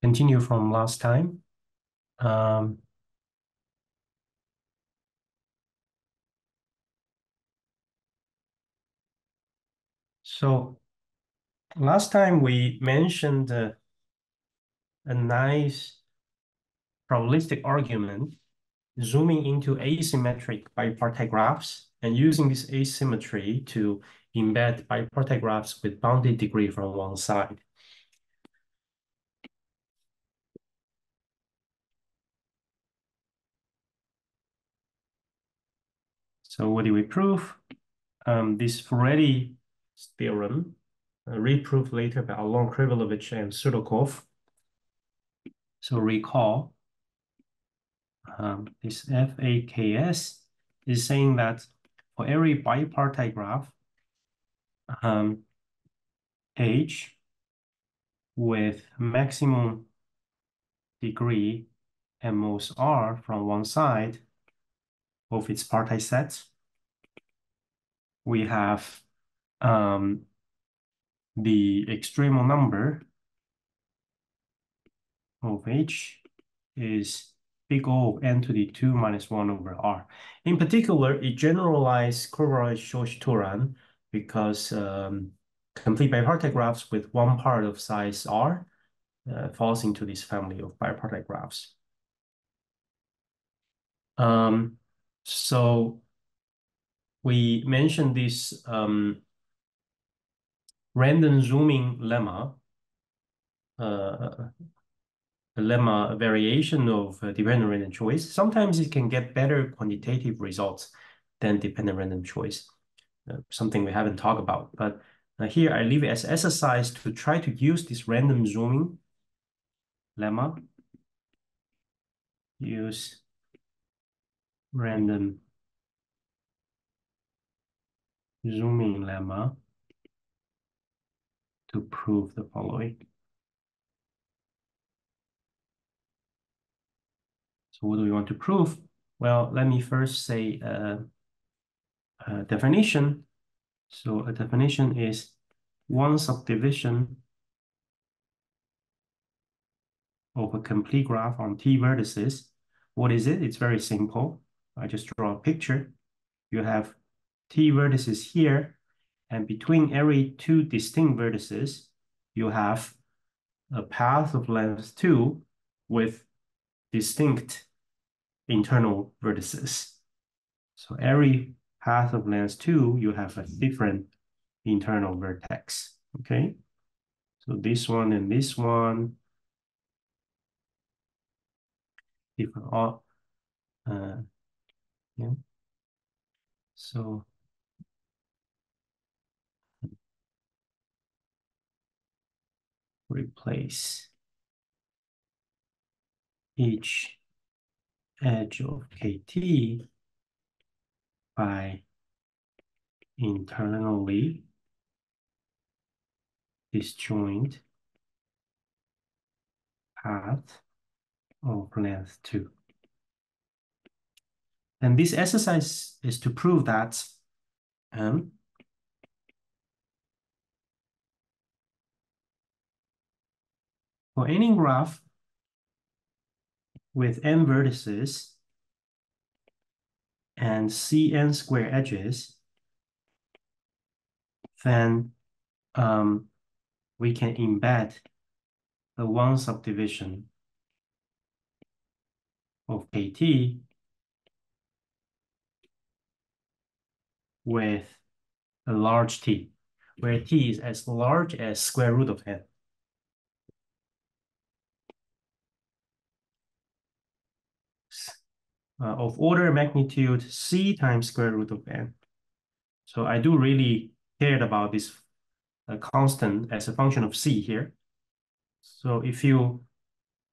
continue from last time. So last time we mentioned a nice probabilistic argument zooming into asymmetric bipartite graphs and using this asymmetry to embed bipartite graphs with bounded degree from one side. So what do we prove? This Furedi theorem, reproved later by Alon Krivolovich and Sudokov. So recall, this FAKS is saying that for every bipartite graph, H with maximum degree and most R from one side of its partite sets, we have the extremal number of H is big O of n to the 2 minus 1 over R. In particular, it generalized Kovarovich-Shoshtouran because complete bipartite graphs with one part of size R falls into this family of bipartite graphs. So we mentioned this random zooming lemma, a lemma variation of dependent random choice. Sometimes it can get better quantitative results than dependent random choice, something we haven't talked about. But here I leave it as exercise to try to use this random zooming lemma. Use random zooming lemma to prove the following. So what do we want to prove? Well, let me first say a definition. So a definition is one subdivision of a complete graph on T vertices. What is it? It's very simple. I just draw a picture. You have T vertices here, and between every two distinct vertices, you have a path of length 2 with distinct internal vertices. So every path of length 2, you have a different internal vertex, okay? So this one and this one, different, yeah. So replace each edge of KT by internally disjoint path of length 2. And this exercise is to prove that for any graph with n vertices and Cn square edges, then we can embed the one subdivision of KT with a large T, where T is as large as square root of n. Of order magnitude C times square root of n. So I do really cared about this constant as a function of C here. So if you,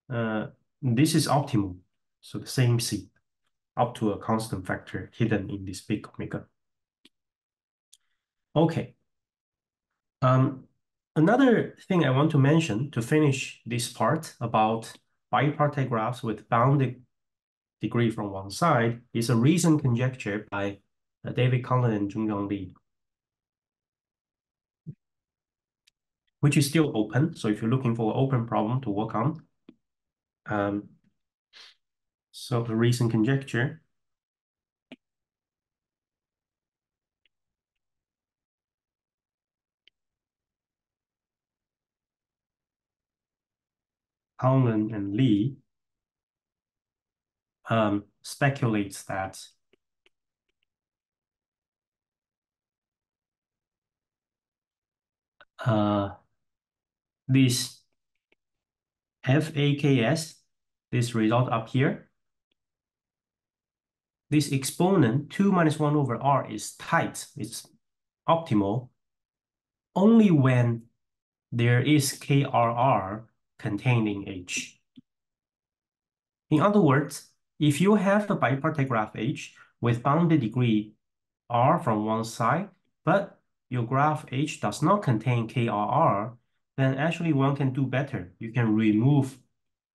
this is optimal. So the same C up to a constant factor hidden in this big omega. Okay. Another thing I want to mention to finish this part about bipartite graphs with bounded degree from one side is a recent conjecture by David Conlon and Zhongyang Li, which is still open. So if you're looking for an open problem to work on, So the recent conjecture. Howland and Lee speculates that this FAKS, this result up here, this exponent 2 minus 1 over r is tight, it's optimal, only when there is KRR contained in H. In other words, if you have a bipartite graph H with bounded degree R from one side, but your graph H does not contain KRR, then actually one can do better. You can remove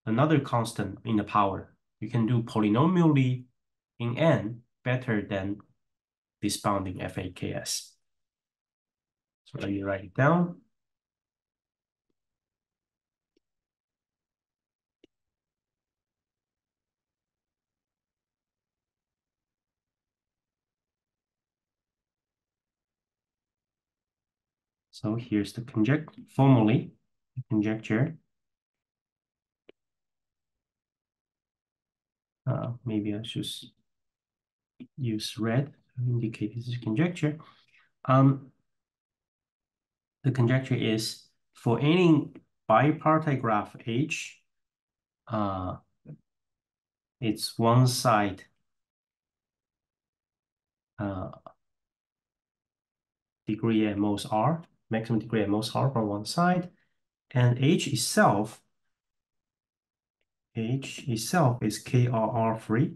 another constant in the power. You can do polynomially in N better than this bounding FAKS. So let me write it down. So here's the conjecture, formally, the conjecture. Maybe I should use red to indicate this is conjecture. The conjecture is for any bipartite graph H, it's one side degree at most R, maximum degree at most R from one side, and H itself is KRR free.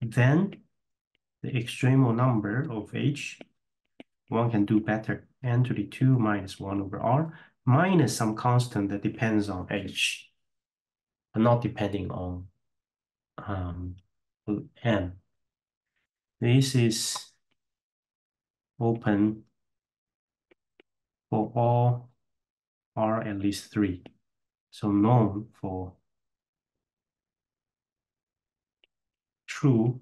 Then the extremal number of H, one can do better, n to the 2 minus 1 over R, minus some constant that depends on H, but not depending on n. This is open for all R at least 3. So known for true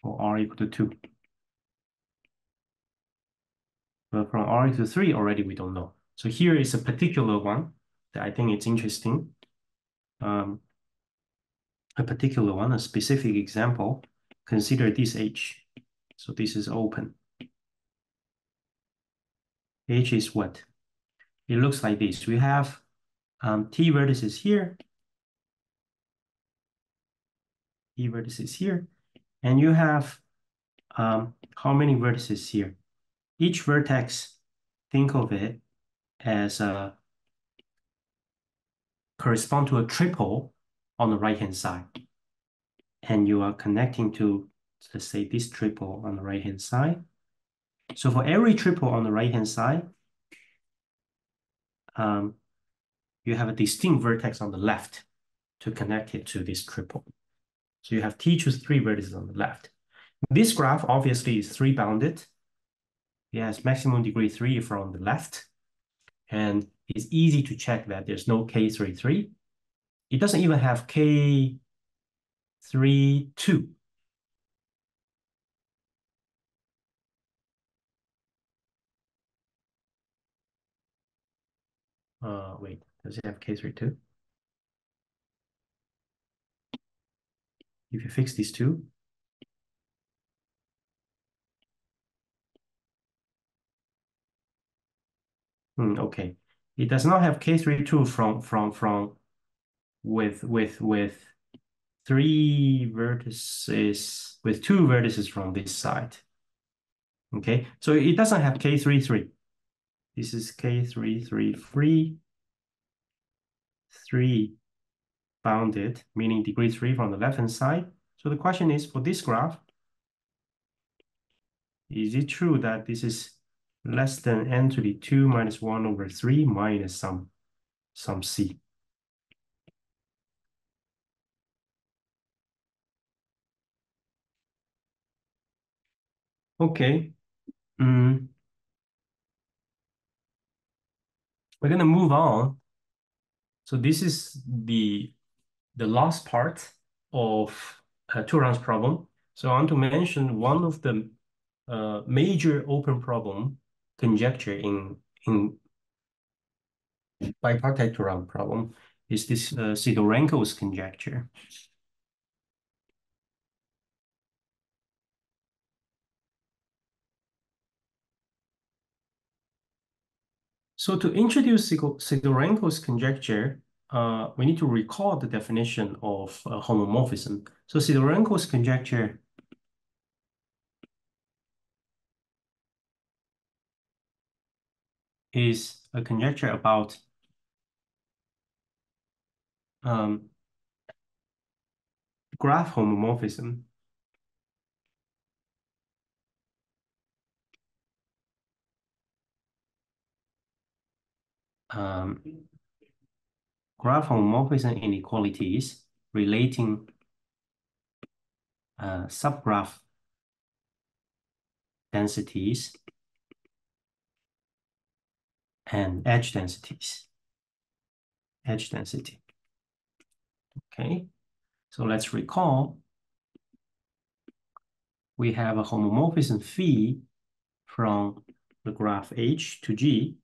for R equal to 2. But from R equal to 3 already we don't know. So here is a particular one that I think it's interesting. A particular one, a specific example. Consider this H. So this is open. H is what? It looks like this. We have T vertices here. T vertices here. And you have how many vertices here? Each vertex, think of it as correspond to a triple on the right-hand side. And you are connecting to, let's say, this triple on the right-hand side. So for every triple on the right-hand side, you have a distinct vertex on the left to connect it to this triple. So you have T choose 3 vertices on the left. This graph obviously is 3 bounded. It has maximum degree 3 from the left. And it's easy to check that there's no K33. It doesn't even have K32. Wait, does it have K32? If you fix these two, okay. It does not have K32 with 3 vertices, with 2 vertices from this side. Okay, so it doesn't have K33. This is K33 free, 3 bounded, meaning degree 3 from the left-hand side. So the question is, for this graph, is it true that this is less than n to the 2 minus 1 over 3 minus some c? Okay. We're going to move on So this is the last part of two rounds problem. So I want to mention one of the major open problem conjecture in bipartite two round problem is this Sidorenko's conjecture. So to introduce Sidorenko's conjecture, we need to recall the definition of homomorphism. So Sidorenko's conjecture is a conjecture about graph homomorphism. Graph homomorphism inequalities relating subgraph densities and edge densities. Edge density. Okay, so let's recall. We have a homomorphism phi from the graph H to G.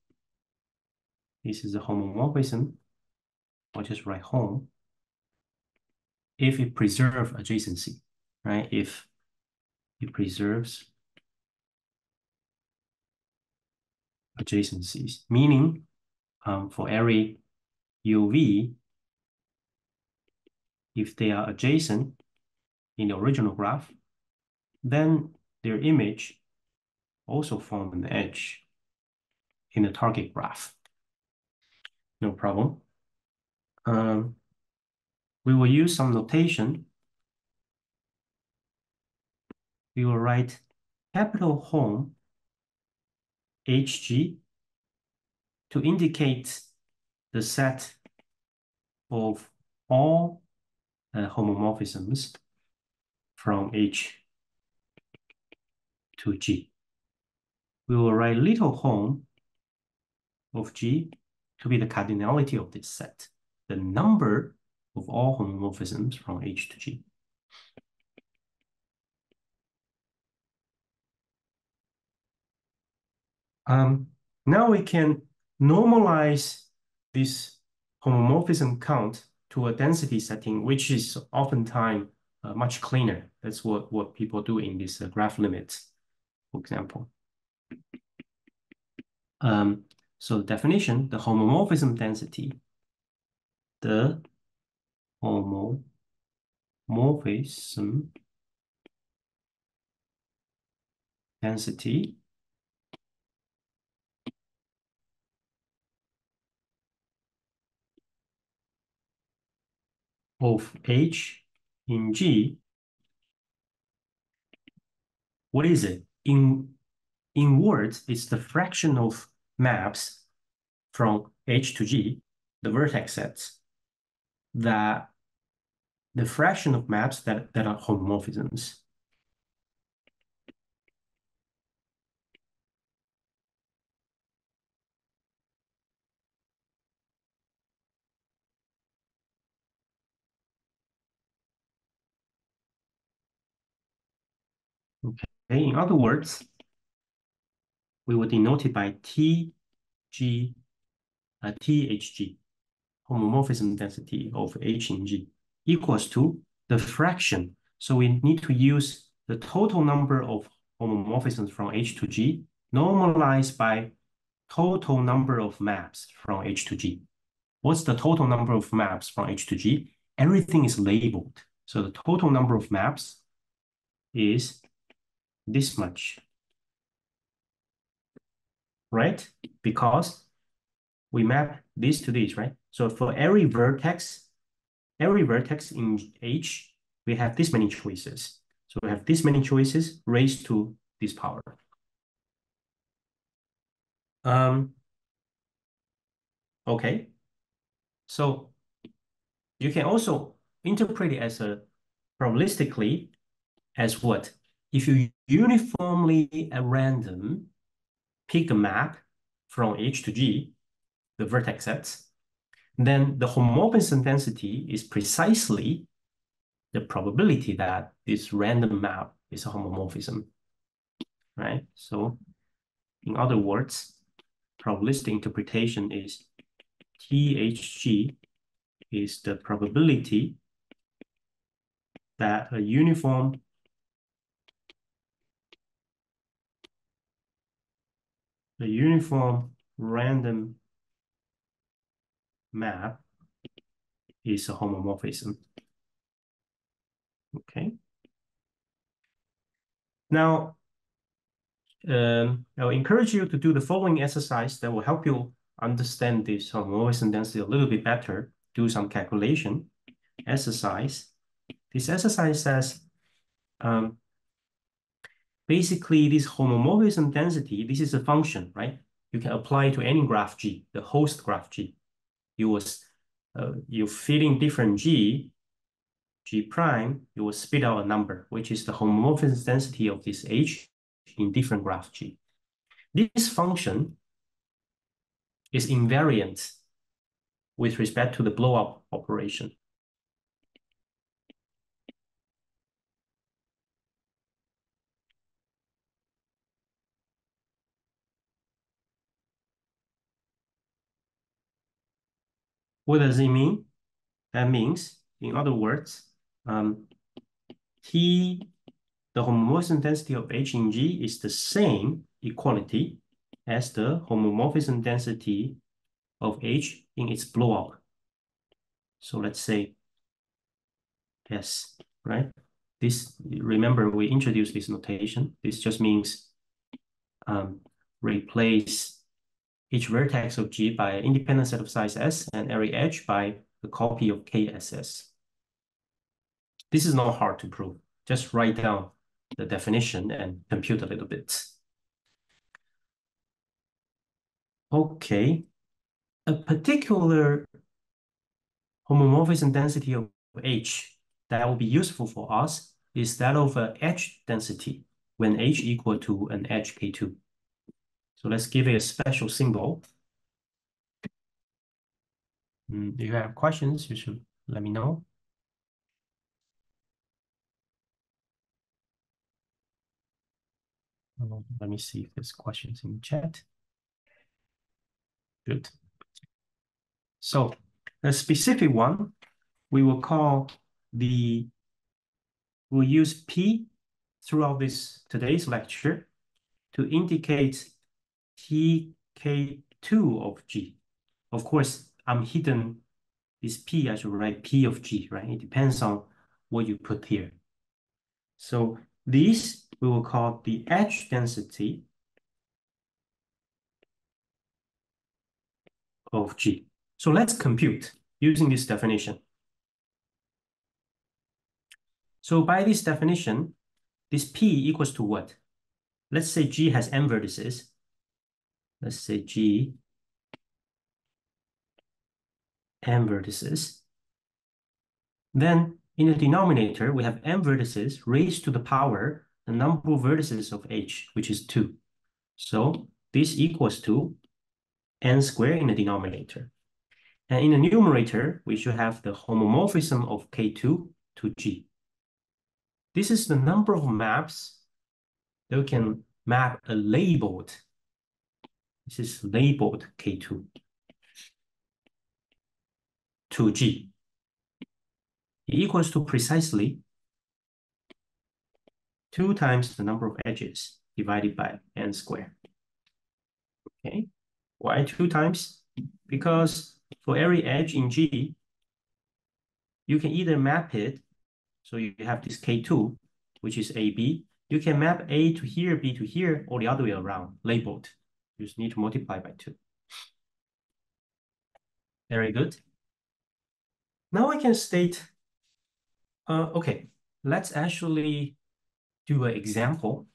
This is a homomorphism. I'll just write home. If it preserves adjacency, right? If it preserves adjacencies, meaning for every UV, if they are adjacent in the original graph, then their image also form an edge in the target graph. No problem. We will use some notation. We will write capital home HG to indicate the set of all homomorphisms from H to G. We will write little home of G to be the cardinality of this set, the number of all homomorphisms from H to G. Now we can normalize this homomorphism count to a density setting, which is oftentimes much cleaner. That's what people do in this graph limits, for example. So definition, the homomorphism density, the homomorphism density of H in G. What is it? In words, it's the fraction of maps from H to G, the vertex sets, that the fraction of maps that are homomorphisms. Okay, in other words, we will denote it by THG, homomorphism density of H in G, equals to the fraction. So we need to use the total number of homomorphisms from H to G normalized by total number of maps from H to G. What's the total number of maps from H to G? Everything is labeled. So the total number of maps is this much, right? Because we map this to this, right? So for every vertex in H, we have this many choices. So we have this many choices raised to this power. Okay. So you can also interpret it as a probabilistically as what? If you uniformly at random pick a map from H to G, the vertex sets, then the homomorphism density is precisely the probability that this random map is a homomorphism, right? So in other words, probabilistic interpretation is THG is the probability that a uniform random map is a homomorphism. Okay. Now, I'll encourage you to do the following exercise that will help you understand this homomorphism density a little bit better. Do some calculation exercise. This exercise says, basically this homomorphism density, this is a function, right? You can apply it to any graph G, the host graph G. You feed in different G prime, you will spit out a number, which is the homomorphism density of this H in different graph G. This function is invariant with respect to the blow-up operation. What does it mean? That means, in other words, the homomorphism density of H in G is the same equality as the homomorphism density of H in its blow-up. So let's say S, right? This, remember, we introduced this notation. This just means replace each vertex of G by an independent set of size S and every edge by a copy of KSS. This is not hard to prove. Just write down the definition and compute a little bit. Okay, a particular homomorphism density of H that will be useful for us is that of an edge density when H equal to an edge K2. So let's give it a special symbol. If you have questions, you should let me know. Let me see if there's questions in the chat. Good. So a specific one, we will call we'll use P throughout today's lecture to indicate TK2 of G. Of course, I'm hidden this P, I should write P of G, right? It depends on what you put here. So this we will call the edge density of G. So let's compute using this definition. So by this definition, this P equals to what? Let's say G has n vertices. Let's say G n vertices. Then in the denominator, we have n vertices raised to the power the number of vertices of H, which is 2. So this equals to n squared in the denominator. And in the numerator, we should have the homomorphism of K2 to G. This is the number of maps that we can map a labeled. This is labeled K2 to G. It equals to precisely 2 times the number of edges divided by n squared. Okay, why 2 times? Because for every edge in G, you can either map it, so you have this K2, which is AB. You can map A to here, B to here, or the other way around, labeled. You just need to multiply by 2. Very good. Now I can state, okay, let's actually do an example.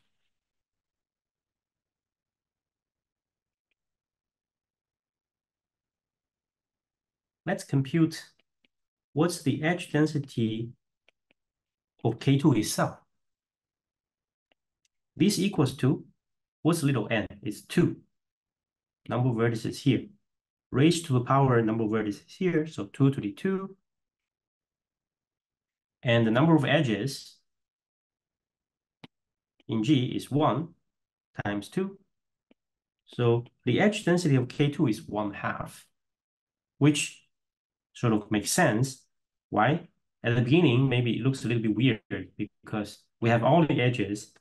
Let's compute what's the edge density of K2 itself. This equals to, what's little n? It's 2. Number of vertices here, raised to the power number of vertices here, so 2 to the 2. And the number of edges in G is 1 times 2. So the edge density of K2 is 1/2, which sort of makes sense. Why? At the beginning, maybe it looks a little bit weird because we have all the edges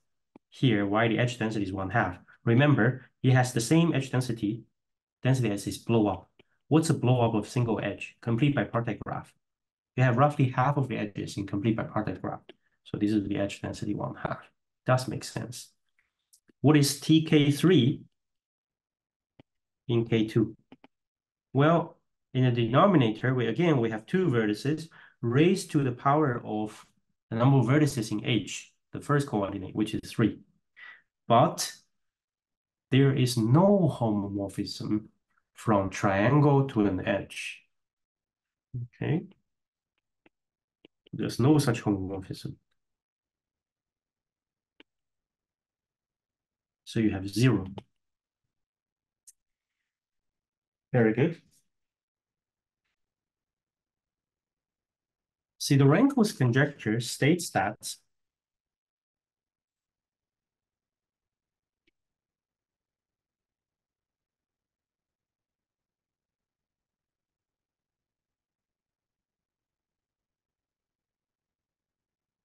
here. Why the edge density is 1/2? Remember, it has the same edge density as its blow up. What's a blow up of single edge? Complete bipartite graph. You have roughly half of the edges in complete bipartite graph. So this is the edge density 1/2. Does make sense. What is TK3 in K2? Well, in the denominator, we have two vertices raised to the power of the number of vertices in H, the first coordinate, which is 3. But there is no homomorphism from triangle to an edge. Okay? There's no such homomorphism. So you have 0. Very good. See, the Rankel's conjecture states that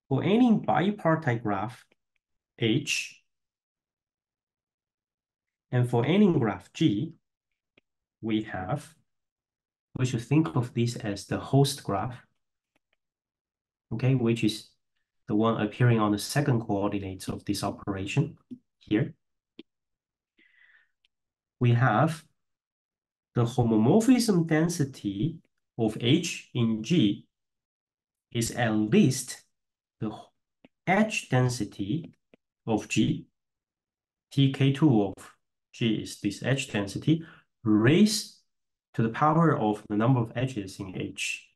for any bipartite graph H, and for any graph G, we should think of this as the host graph, okay, which is the one appearing on the second coordinates of this operation here. We have the homomorphism density of H in G is at least the edge density of G. TK2 of G is this edge density raised to the power of the number of edges in H.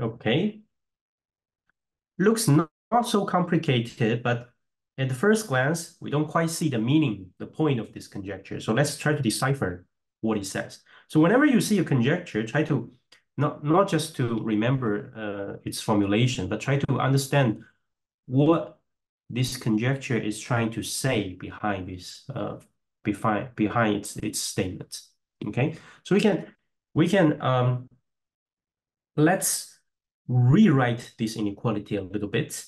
Okay. Looks not so complicated, but at the first glance, we don't quite see the meaning, the point of this conjecture. So let's try to decipher what it says. So whenever you see a conjecture, try to not just to remember its formulation, but try to understand what this conjecture is trying to say behind this behind its statement. Okay, so we can let's rewrite this inequality a little bit.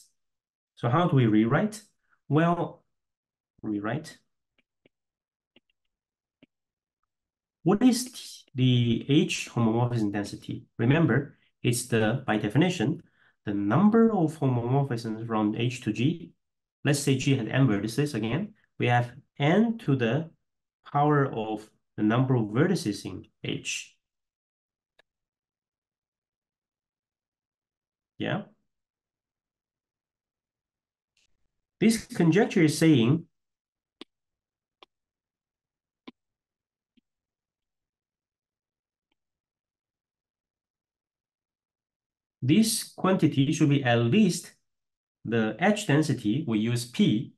So how do we rewrite? Well, rewrite. What is the H homomorphism density? Remember, it's by definition, the number of homomorphisms from H to G. Let's say G has n vertices again. We have n to the power of the number of vertices in H. Yeah. This conjecture is saying this quantity should be at least the edge density, we use P,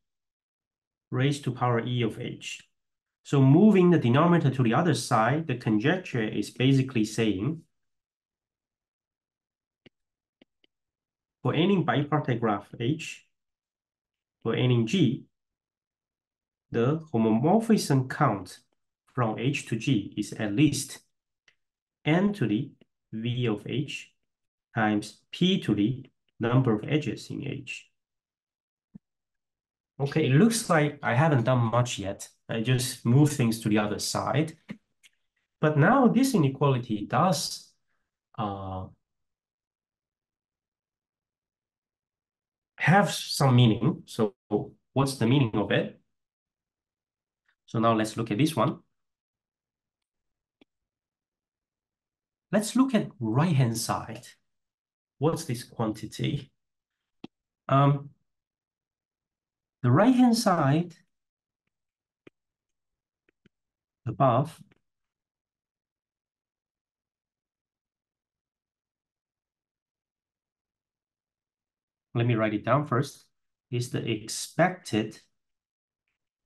raised to power E of H. So moving the denominator to the other side, the conjecture is basically saying for any bipartite graph H, for any G, the homomorphism count from H to G is at least n to the V of H times P to the number of edges in H. Okay, it looks like I haven't done much yet. I just move things to the other side. But now this inequality does have some meaning. So what's the meaning of it? So now let's look at this one. Let's look at right-hand side. What's this quantity? The right-hand side above, let me write it down first, is the expected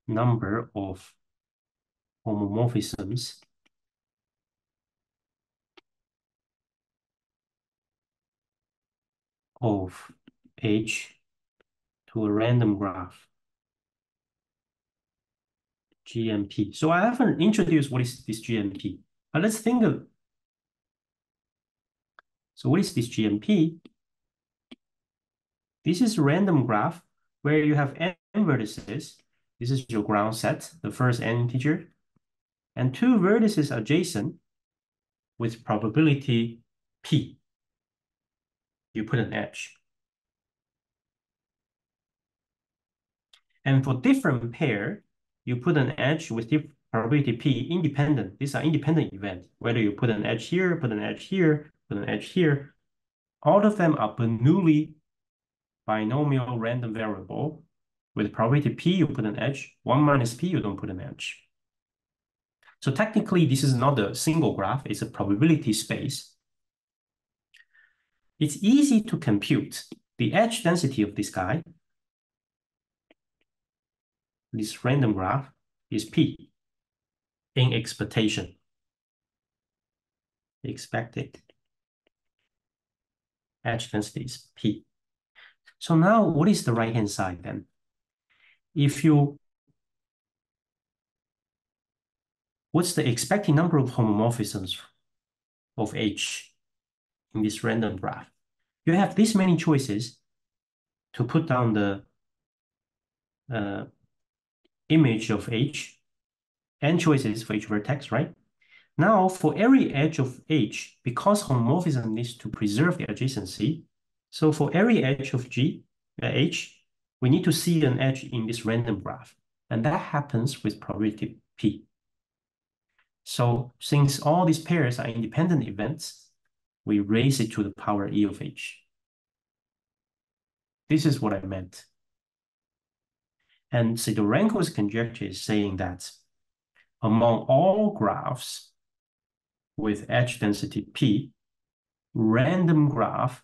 number of homomorphisms of H to a random graph, GMP. So I haven't introduced what is this GMP. But let's think of, so what is this GMP? This is a random graph where you have n vertices. This is your ground set, the first n integer, and two vertices adjacent with probability p. You put an edge. And for different pair, you put an edge with probability p independent. These are independent events. Whether you put an edge here, put an edge here, put an edge here, all of them are Bernoulli binomial random variable. With probability p, you put an edge. 1 minus p, you don't put an edge. So technically, this is not a single graph. It's a probability space. It's easy to compute the edge density of this guy. This random graph is p in expectation. Expected edge density is p. So now what is the right-hand side then? What's the expected number of homomorphisms of H in this random graph? You have this many choices to put down the image of H, n choices for each vertex, right? Now, for every edge of H, because homomorphism needs to preserve the adjacency, so for every edge of H, we need to see an edge in this random graph. And that happens with probability P. So since all these pairs are independent events, we raise it to the power E of H. This is what I meant. And Sidorenko's conjecture is saying that among all graphs with edge density P, random graph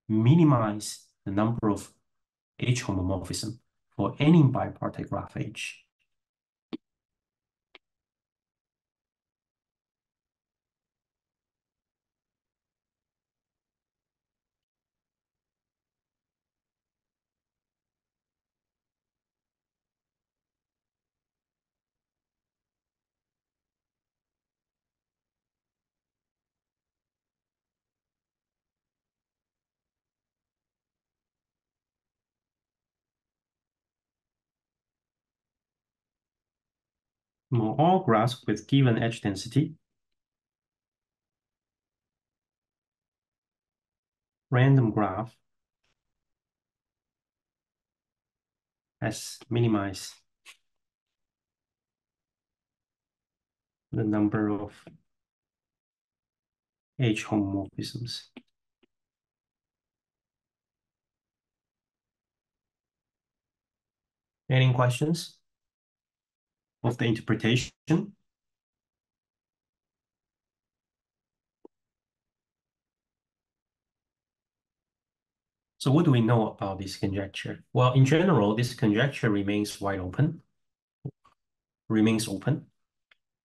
minimize the number of H homomorphism for any bipartite graph H. Among all graphs with given edge density, random graph has minimized the number of H homomorphisms. Any questions of the interpretation? So what do we know about this conjecture? Well, in general, this conjecture remains wide open, remains open.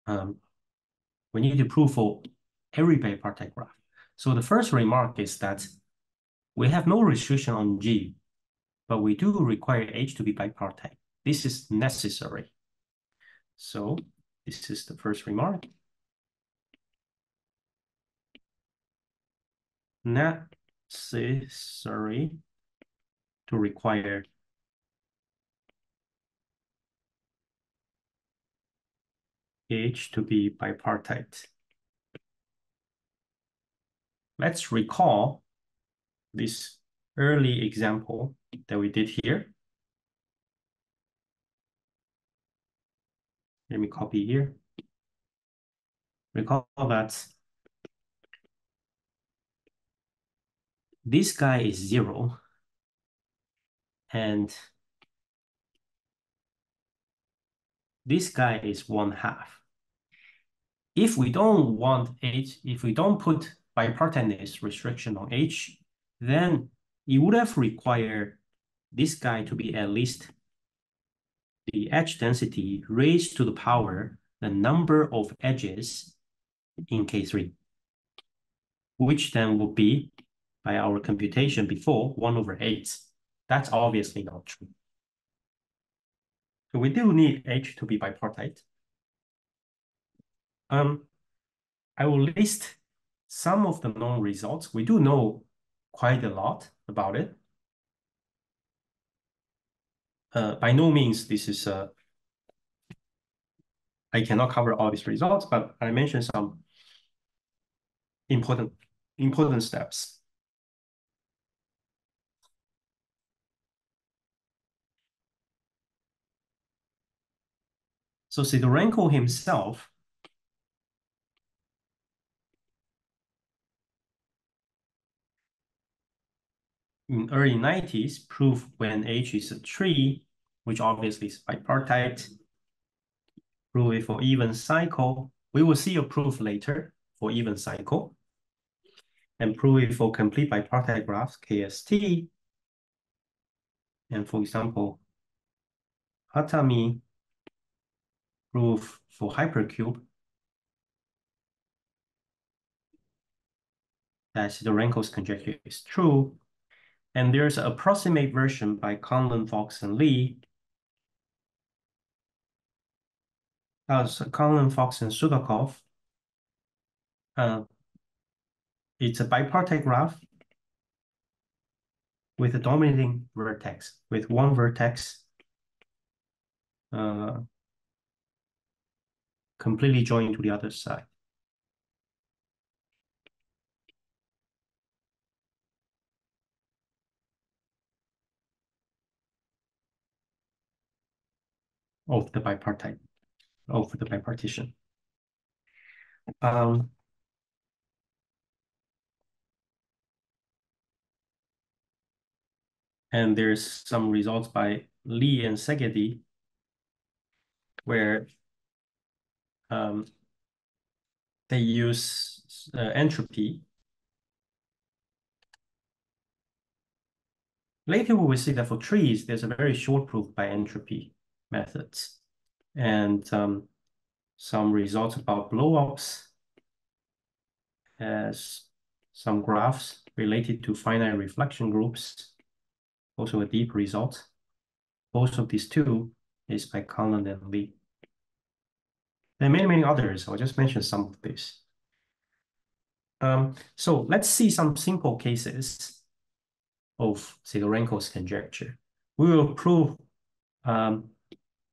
We need to prove for every bipartite graph. So the first remark is that we have no restriction on G, but we do require H to be bipartite. This is necessary. So this is the first remark. Necessary to require H to be bipartite. Let's recall this early example that we did here. Let me copy here. Recall that this guy is 0 and this guy is 1/2. If we don't want H, if we don't put bipartiteness restriction on H, then it would have required this guy to be at least the edge density raised to the power the number of edges in K3, which then would be, by our computation before, 1/8. That's obviously not true. So we do need H to be bipartite. I will list some of the known results. We do know quite a lot about it. By no means this is I cannot cover all these results, but I mentioned some important steps. So Sidorenko himself in early 90s proved when H is a tree, which obviously is bipartite, prove it for even cycle. We will see a proof later for even cycle, and prove it for complete bipartite graphs, KST. And for example, Hatami proof for hypercube that Sidorenko's conjecture is true. And there's an approximate version by Conlon, Fox, and Lee. Conlon, Fox, and Sudakov. It's a bipartite graph with a dominating vertex, with one vertex completely joined to the other side. Of the bipartite, of the bipartition. And there's some results by Lee and Segedi where they use entropy. Later, we will see that for trees, there's a very short proof by entropy methods. And some results about blowups as some graphs related to finite reflection groups. Also a deep result. Both of these two is by Conlon and Lee. There are many, many others. I'll just mention some of these. So let's see some simple cases of Sidorenko's conjecture. We will prove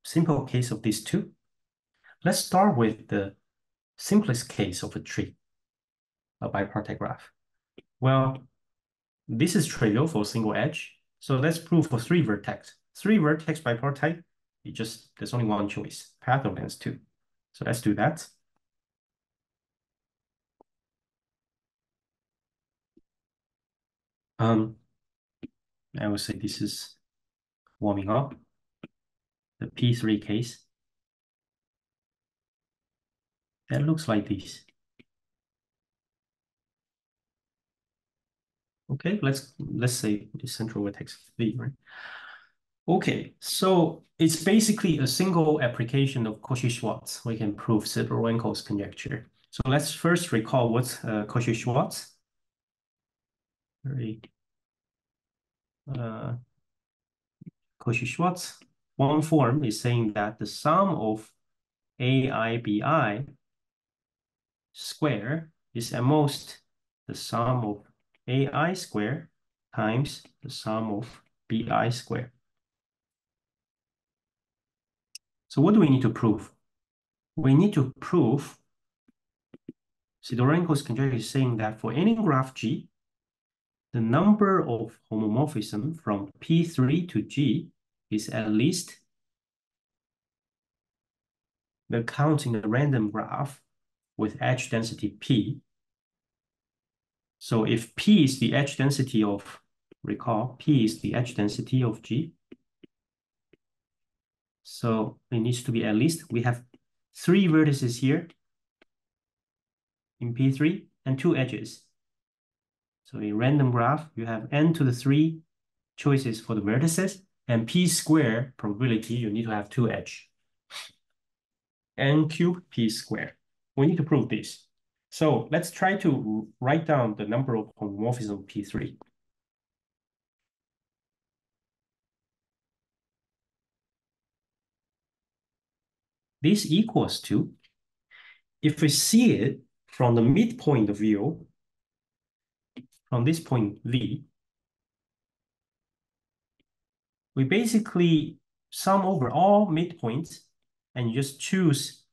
simple case of these two. Let's start with the simplest case of a tree, a bipartite graph. Well, this is trivial for a single edge. So let's prove for 3 vertex. 3 vertex bipartite, there's only one choice, path of length 2. So let's do that. I would say this is warming up, the P3 case. That looks like this. Okay, let's say the central vertex V, right? Okay, so it's basically a single application of Cauchy-Schwarz. We can prove Sidorenko's conjecture. So let's first recall what's Cauchy-Schwarz. Cauchy-Schwarz. One form is saying that the sum of AIBI square is at most the sum of AI square times the sum of BI square. So what do we need to prove? We need to prove Sidorenko's conjecture is saying that for any graph G, the number of homomorphism from P3 to G is at least the count in the random graph with edge density P. So if P is the edge density of, recall, P is the edge density of G. So it needs to be at least, we have 3 vertices here in P3 and 2 edges. So in random graph, you have n to the 3 choices for the vertices, and P square probability, you need to have 2 edge. n cubed p squared. We need to prove this. So let's try to write down the number of homomorphism P3. This equals to, if we see it from the midpoint of view, from this point V, we basically sum over all midpoints and you just choose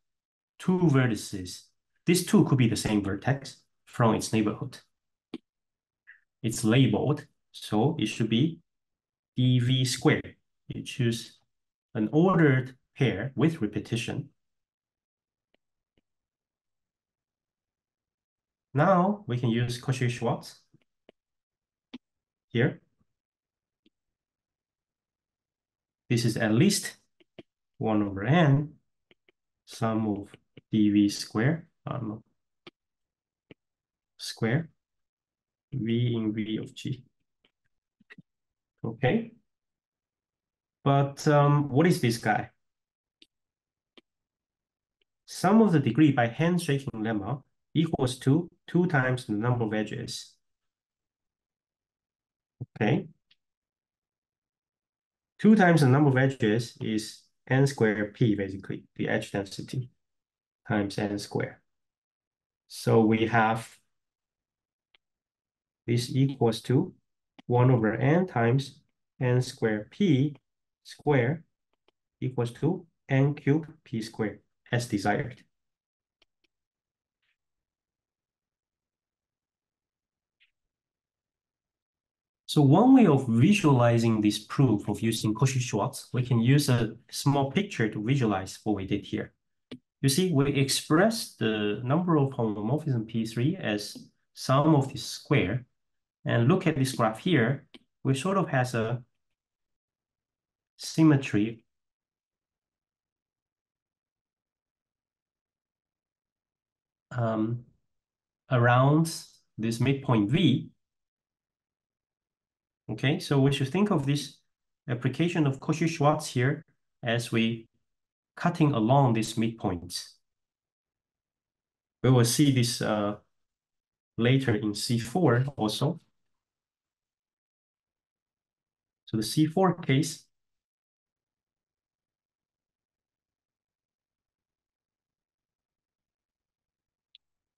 two vertices. These two could be the same vertex from its neighborhood. It's labeled, so it should be dv squared. You choose an ordered pair with repetition. Now we can use Cauchy-Schwarz here. This is at least 1 over n sum of dv square, square v in v of g. Okay. But what is this guy? Sum of the degree by handshaking lemma equals to 2 times the number of edges. Okay. 2 times the number of edges is n squared p, basically, the edge density, times n squared. So we have this equals to 1 over n times n squared p squared equals to n cubed p squared, as desired. So one way of visualizing this proof of using Cauchy-Schwarz, we can use a small picture to visualize what we did here. You see, we express the number of homomorphism P3 as sum of the square. And look at this graph here, which sort of has a symmetry around this midpoint V. Okay, so we should think of this application of Cauchy-Schwarz here as we cutting along these midpoints. We will see this later in C4 also. So the C4 case,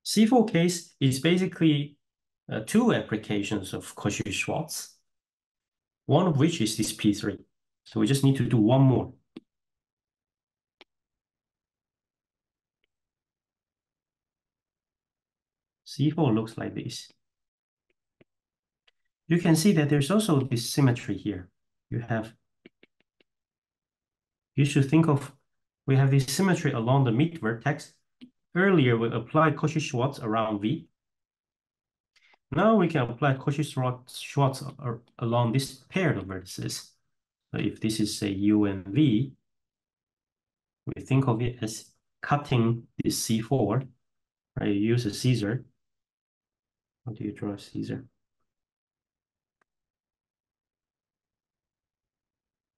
C4 case is basically two applications of Cauchy-Schwarz, one of which is this P3. So we just need to do one more. C4 looks like this. You can see that there's also this symmetry here. You should think of, we have this symmetry along the mid vertex. Earlier, we applied Cauchy-Schwarz around V. Now we can apply Cauchy-Schwarz along this pair of vertices. So if this is say U and V, we think of it as cutting this C4. Right? You use a scissor. How do you draw a scissor?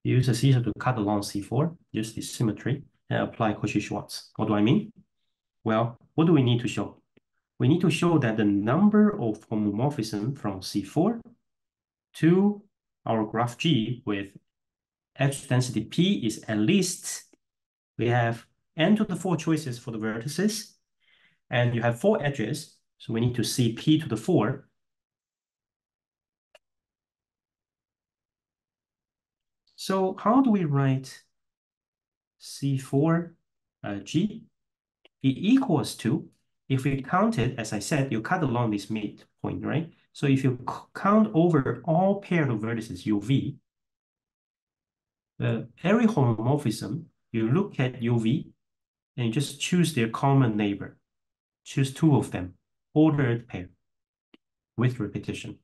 You use a scissor to cut along C4, use this symmetry, and apply Cauchy-Schwarz. What do I mean? Well, what do we need to show? We need to show that the number of homomorphism from C4 to our graph G with edge density P is at least, we have n to the 4 choices for the vertices, and you have 4 edges, so we need to see P to the 4. So how do we write C4 G? It equals to, if we count it, as I said, you cut along this midpoint, right? So if you count over all pairs of vertices UV, every homomorphism, you look at UV and you just choose their common neighbor. Choose 2 of them, ordered pair with repetition.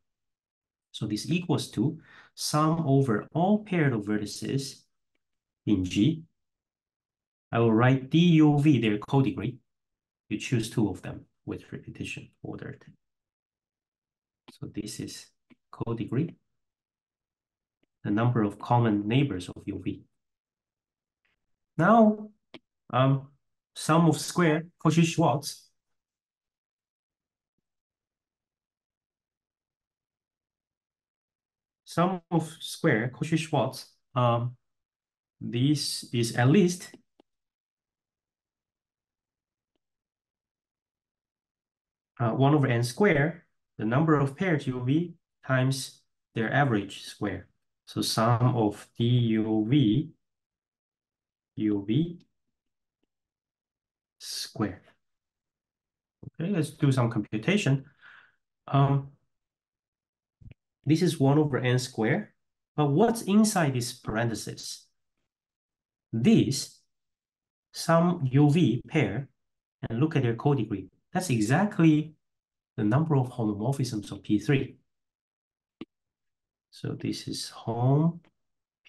So this equals to sum over all pairs of vertices in G. I will write DUV, their codegree. You choose 2 of them with repetition ordered. So this is codegree, the number of common neighbors of UV. Now, sum of square Cauchy-Schwarz. Sum of square Cauchy-Schwarz. This is at least one over n square, the number of pairs UV times their average square. So sum of DUV UV square. Okay, let's do some computation. This is 1 over n squared. But what's inside this parenthesis? This some UV pair, and look at their codegree. That's exactly the number of homomorphisms of P3. So this is hom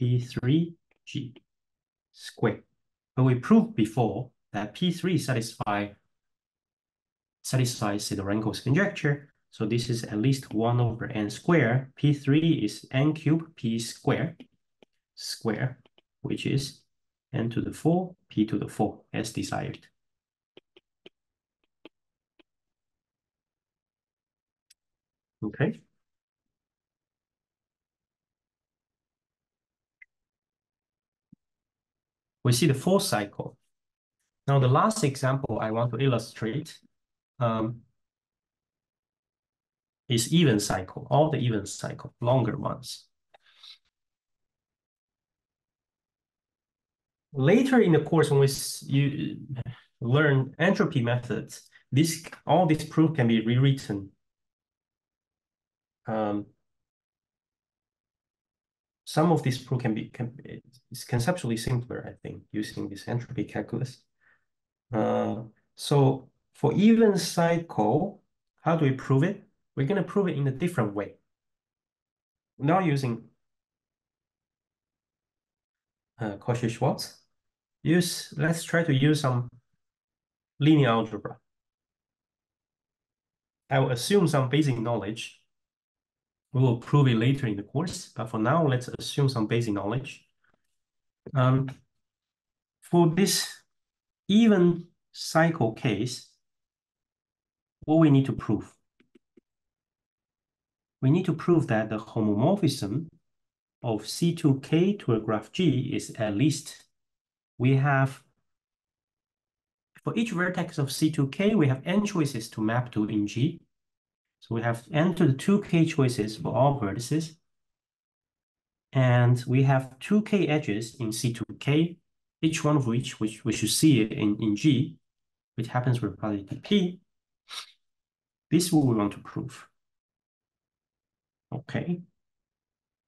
P3G squared. But we proved before that P3 satisfies Sidorenko's conjecture. So this is at least 1 over n squared. P3 is n cubed P squared, which is n to the 4, P to the 4, as desired. Okay. We see the fourth cycle. Now, the last example I want to illustrate is even cycle, all the even cycle, longer ones. Later in the course, when you learn entropy methods, all this proof can be rewritten. Some of this proof is conceptually simpler, I think, using this entropy calculus. So for even cycle, how do we prove it? We're going to prove it in a different way. Not using Cauchy-Schwarz. Let's try to use some linear algebra. I will assume some basic knowledge. We will prove it later in the course, but for now, let's assume some basic knowledge. For this even cycle case, what we need to prove? We need to prove that the homomorphism of C2K to a graph G is at least, for each vertex of C2K, we have n choices to map to in G. So we have n to the 2K choices for all vertices. And we have 2K edges in C2K, each one of which we should see in G, which happens with probability P. This is what we want to prove. Okay.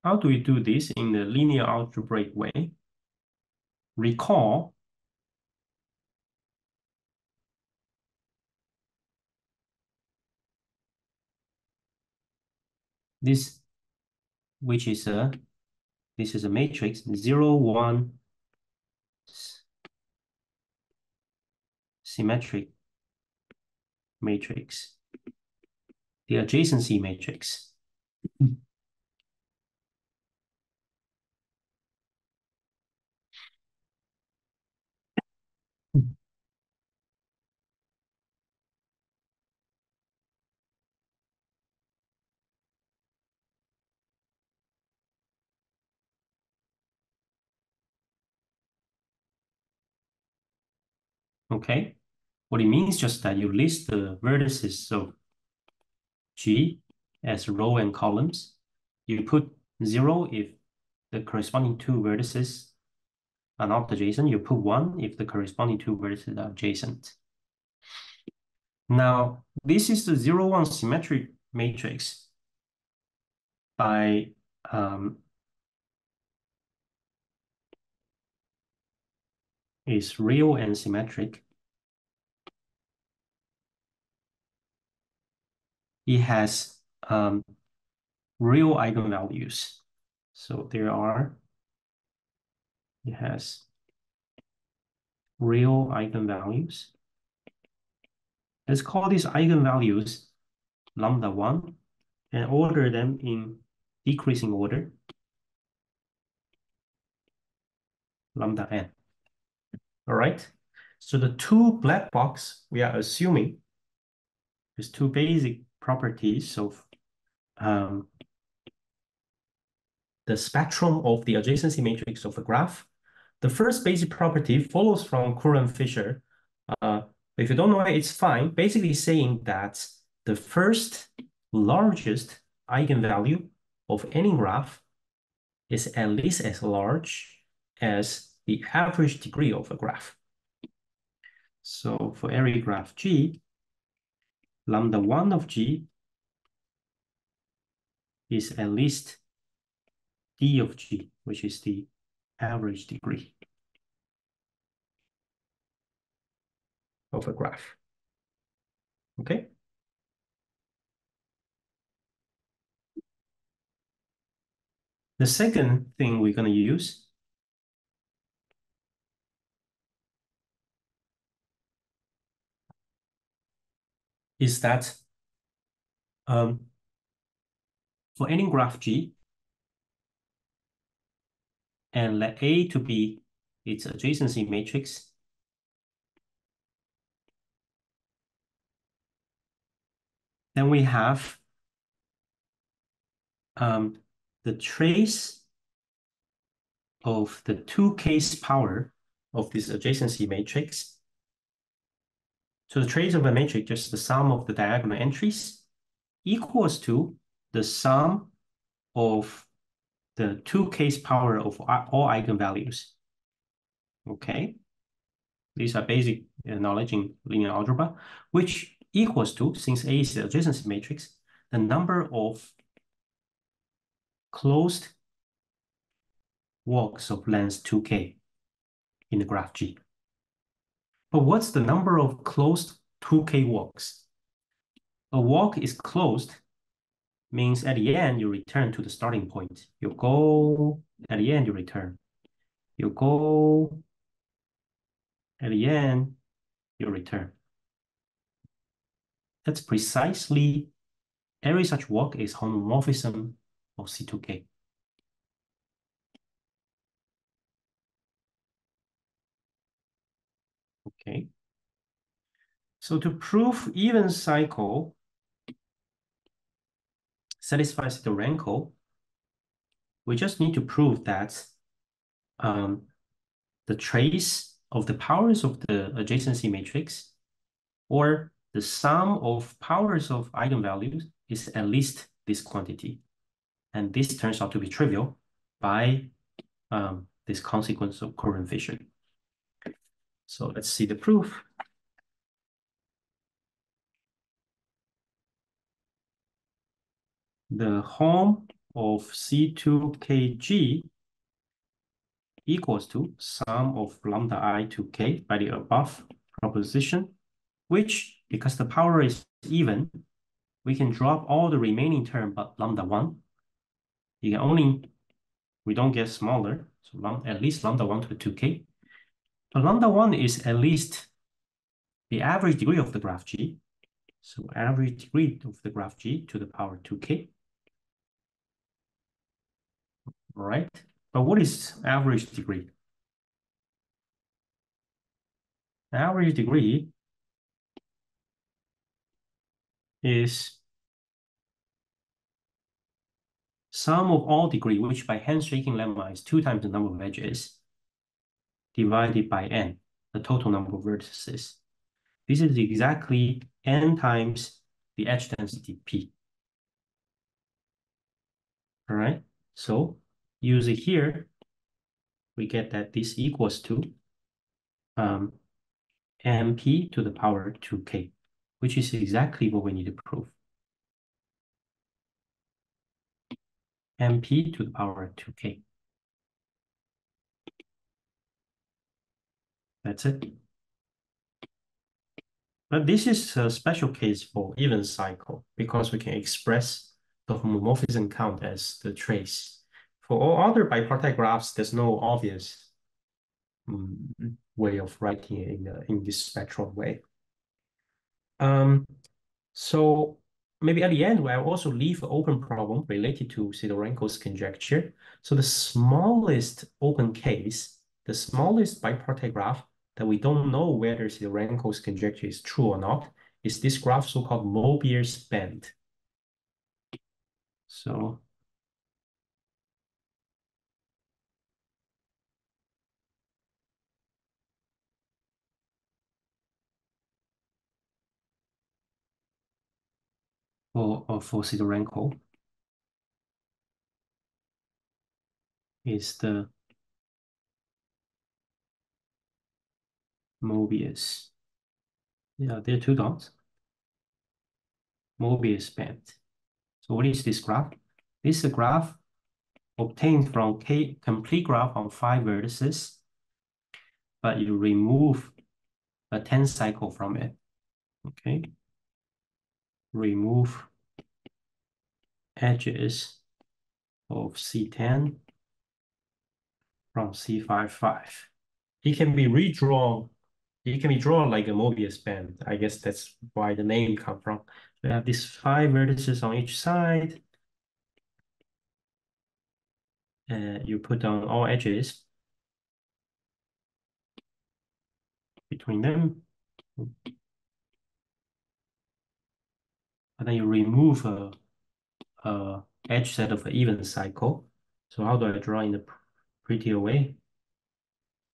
How do we do this in the linear algebraic way? Recall this, this is a matrix 0, 1 symmetric matrix, the adjacency matrix. Okay, what it means just that you list the vertices of G as row and columns. You put 0 if the corresponding two vertices are not adjacent. You put 1 if the corresponding two vertices are adjacent. Now, this is the 0, 1 symmetric matrix by is real and symmetric. It has real eigenvalues. So it has real eigenvalues. Let's call these eigenvalues lambda 1 and order them in decreasing order, lambda n. All right. So the two black box we are assuming is two basic properties of the spectrum of the adjacency matrix of a graph. The first basic property follows from Coulomb-Fisher. If you don't know it, it's fine. Basically saying that the first largest eigenvalue of any graph is at least as large as the average degree of a graph. So for every graph G, lambda 1 of G is at least D of G, which is the average degree of a graph. Okay? The second thing we're going to use is that for any graph G, and let A to be its adjacency matrix, then we have the trace of the 2k's power of this adjacency matrix. So the trace of a matrix, just the sum of the diagonal entries, equals to the sum of the 2k's power of all eigenvalues. Okay? These are basic knowledge in linear algebra, which equals to, since A is the adjacency matrix, the number of closed walks of length 2k in the graph G. But what's the number of closed 2k walks? A walk is closed means at the end you return to the starting point. You go, at the end you return. You go, at the end you return. That's precisely every such walk is homomorphism of C2k. Okay. So to prove even cycle satisfies the Renko, we just need to prove that the trace of the powers of the adjacency matrix or the sum of powers of eigenvalues is at least this quantity. And this turns out to be trivial by this consequence of Coulomb-Fisher. So let's see the proof. The home of C2kg equals to sum of lambda I to k by the above proposition, which, because the power is even, we can drop all the remaining term but lambda 1. You can only, we don't get smaller, so at least lambda 1 to the 2k. But lambda 1 is at least the average degree of the graph G. So average degree of the graph G to the power 2k. All right, but what is average degree? Average degree is sum of all degree, which by handshaking lemma is 2 times the number of edges, divided by n, the total number of vertices. This is exactly n times the edge density p. All right, so use it here, we get that this equals to mp to the power 2k, which is exactly what we need to prove. mp to the power 2k. That's it. But this is a special case for even cycle because we can express the homomorphism count as the trace. For all other bipartite graphs, there's no obvious way of writing it in this spectral way. So maybe at the end, we'll also leave an open problem related to Sidorenko's conjecture. So the smallest open case, the smallest bipartite graph that we don't know whether Siderenko's conjecture is true or not is this graph, so-called Mobius band. So for Sidorenko is the Mobius. Yeah, there are two dots. Mobius band. So what is this graph? This is a graph obtained from complete graph on 5 vertices, but you remove a 10 cycle from it. Okay. Remove edges of C10 from C55. It can be redrawn. It can be drawn like a Mobius band. I guess that's why the name comes from. We have these 5 vertices on each side. You put down all edges between them. And then you remove a edge set of an even cycle. So how do I draw in a prettier way?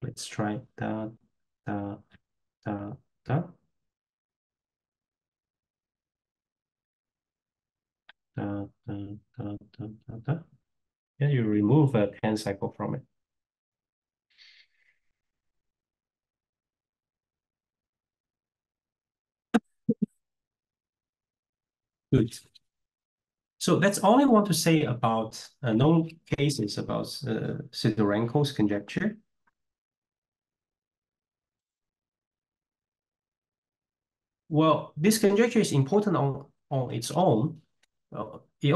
Let's try da, da, da, da. Da, da, da, da, da, da. Yeah, you remove a 10 cycle from it. Good. So that's all I want to say about known cases about Sidorenko's conjecture. Well, this conjecture is important on its own. We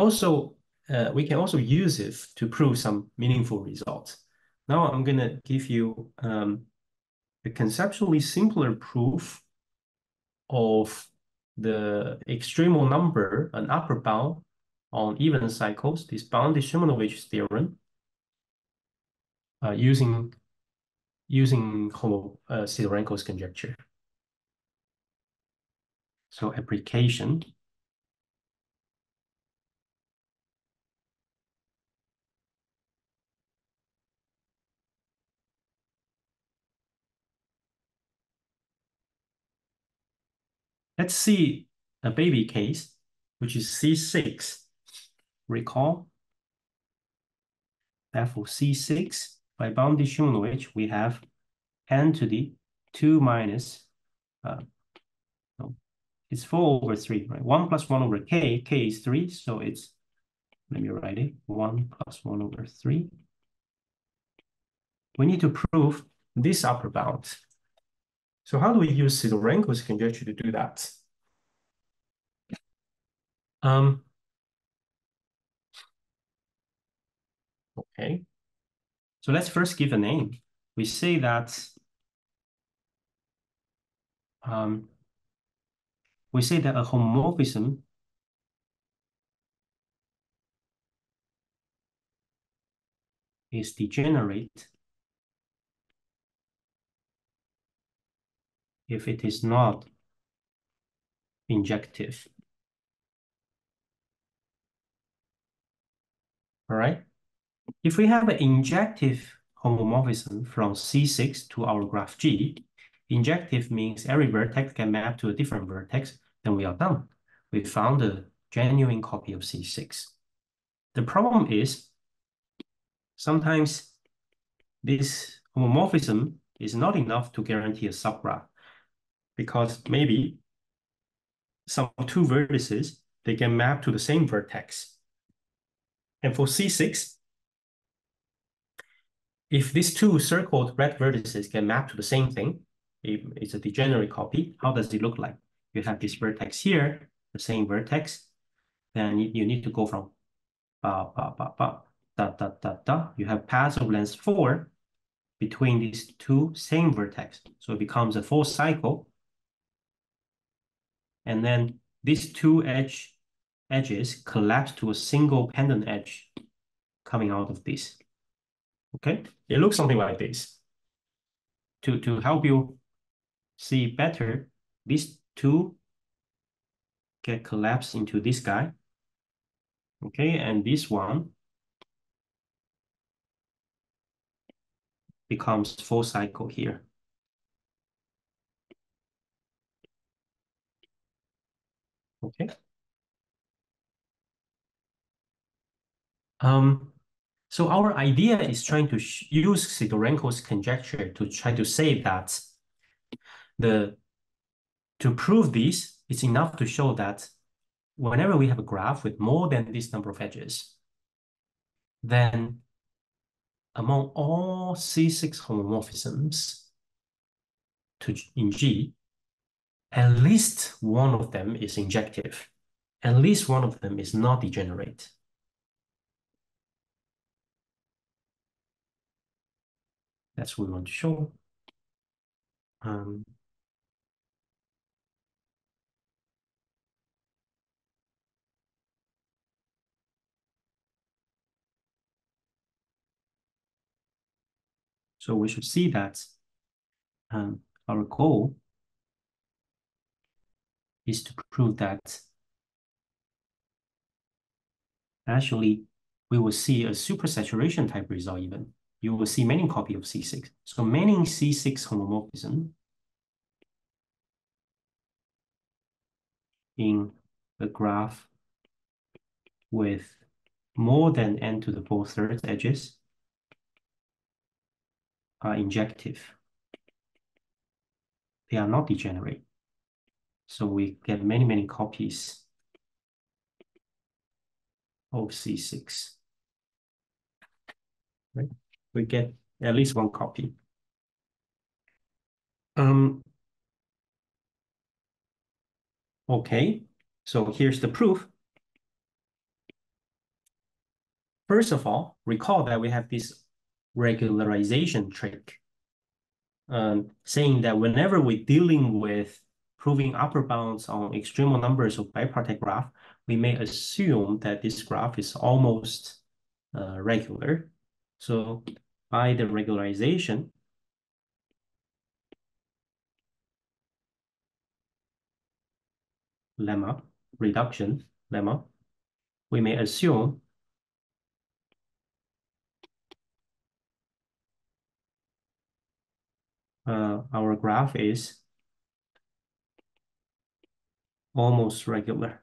can also use it to prove some meaningful results. Now I'm going to give you a conceptually simpler proof of the extremal number, an upper bound on even cycles, this bounded Shimonovich theorem, using Sidorenko's conjecture. So application. Let's see a baby case, which is C6. Recall that for C6, by bounded Shimonovich, we have n to the 2 minus, no, it's 4 over 3, right? 1 plus 1 over k is 3, so it's, let me write it, 1 plus 1 over 3. We need to prove this upper bound. So how do we use Sidorenko's conjecture to do that? Okay. So let's first give a name. We say that a homomorphism is degenerate if it is not injective. All right. If we have an injective homomorphism from C6 to our graph G, injective means every vertex can map to a different vertex, then we are done. We found a genuine copy of C6. The problem is sometimes this homomorphism is not enough to guarantee a subgraph because maybe some 2 vertices, they can map to the same vertex. And for C6, if these 2 circled red vertices can map to the same thing, it's a degenerate copy, how does it look like? You have this vertex here, the same vertex, then you need to go from you have paths of length 4 between these 2 same vertex. So it becomes a 4 cycle. And then these 2 edges collapse to a single pendant edge coming out of this. Okay, it looks something like this. to help you see better, these two get collapsed into this guy. Okay, and this one becomes full cycle here. Okay. So our idea is trying to use Sidorenko's conjecture to try to say that to prove this, it's enough to show that whenever we have a graph with more than this number of edges, then among all C6 homomorphisms in G, at least one of them is injective. At least one of them is not degenerate. That's what we want to show. So we should see that our goal is to prove that actually we will see a supersaturation type result even. You will see many copy of C6. So many C6 homomorphism in the graph with more than n to the 4/3 edges are injective. They are not degenerate. So we get many, many copies of C6. Right? We get at least one copy. Okay, so here's the proof. First of all, recall that we have this regularization trick, saying that whenever we're dealing with proving upper bounds on extremal numbers of bipartite graph, we may assume that this graph is almost regular. So by the regularization, lemma, reduction lemma, we may assume our graph is almost regular.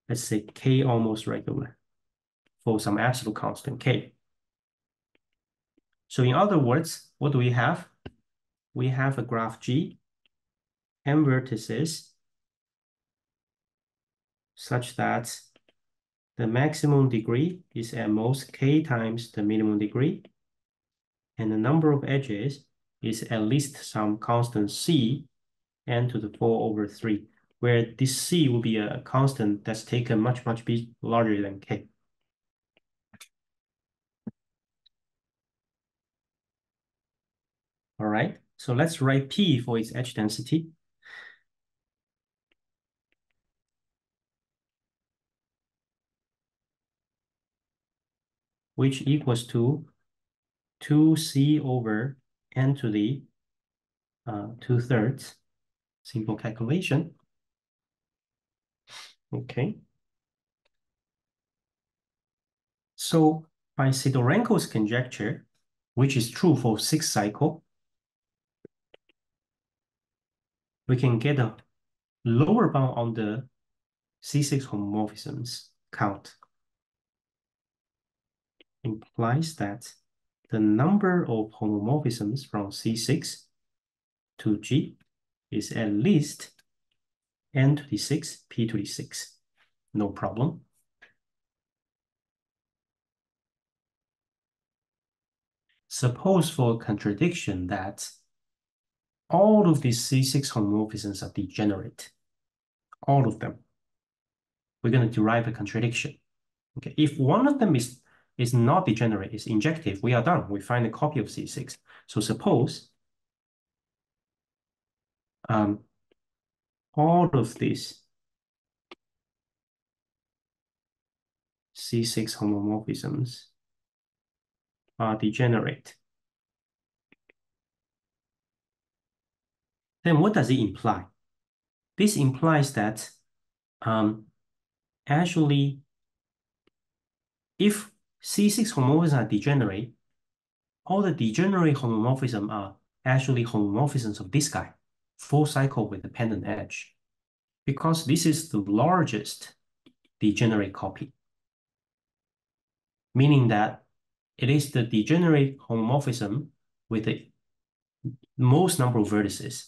Let's say K almost regular for some absolute constant K. So in other words, what do we have? We have a graph G, n vertices, such that the maximum degree is at most K times the minimum degree, and the number of edges is at least some constant C, n to the 4/3, where this C will be a constant that's taken much, much larger than K. All right, so let's write P for its edge density. Which equals to 2C over n to the 2/3. Simple calculation. Okay. So by Sidorenko's conjecture, which is true for 6 cycle, we can get a lower bound on the C6 homomorphisms count. Implies that the number of homomorphisms from C6 to G is at least n to the 6, p to the 6. No problem. Suppose for a contradiction that all of these C6 homomorphisms are degenerate. All of them. We're going to derive a contradiction. Okay, if one of them is not degenerate, is injective, we are done. We find a copy of C6. So suppose all of these C6 homomorphisms are degenerate. Then what does it imply? This implies that actually, if C6 homomorphisms are degenerate, all the degenerate homomorphisms are actually homomorphisms of this guy, full cycle with dependent edge, because this is the largest degenerate copy, meaning that it is the degenerate homomorphism with the most number of vertices.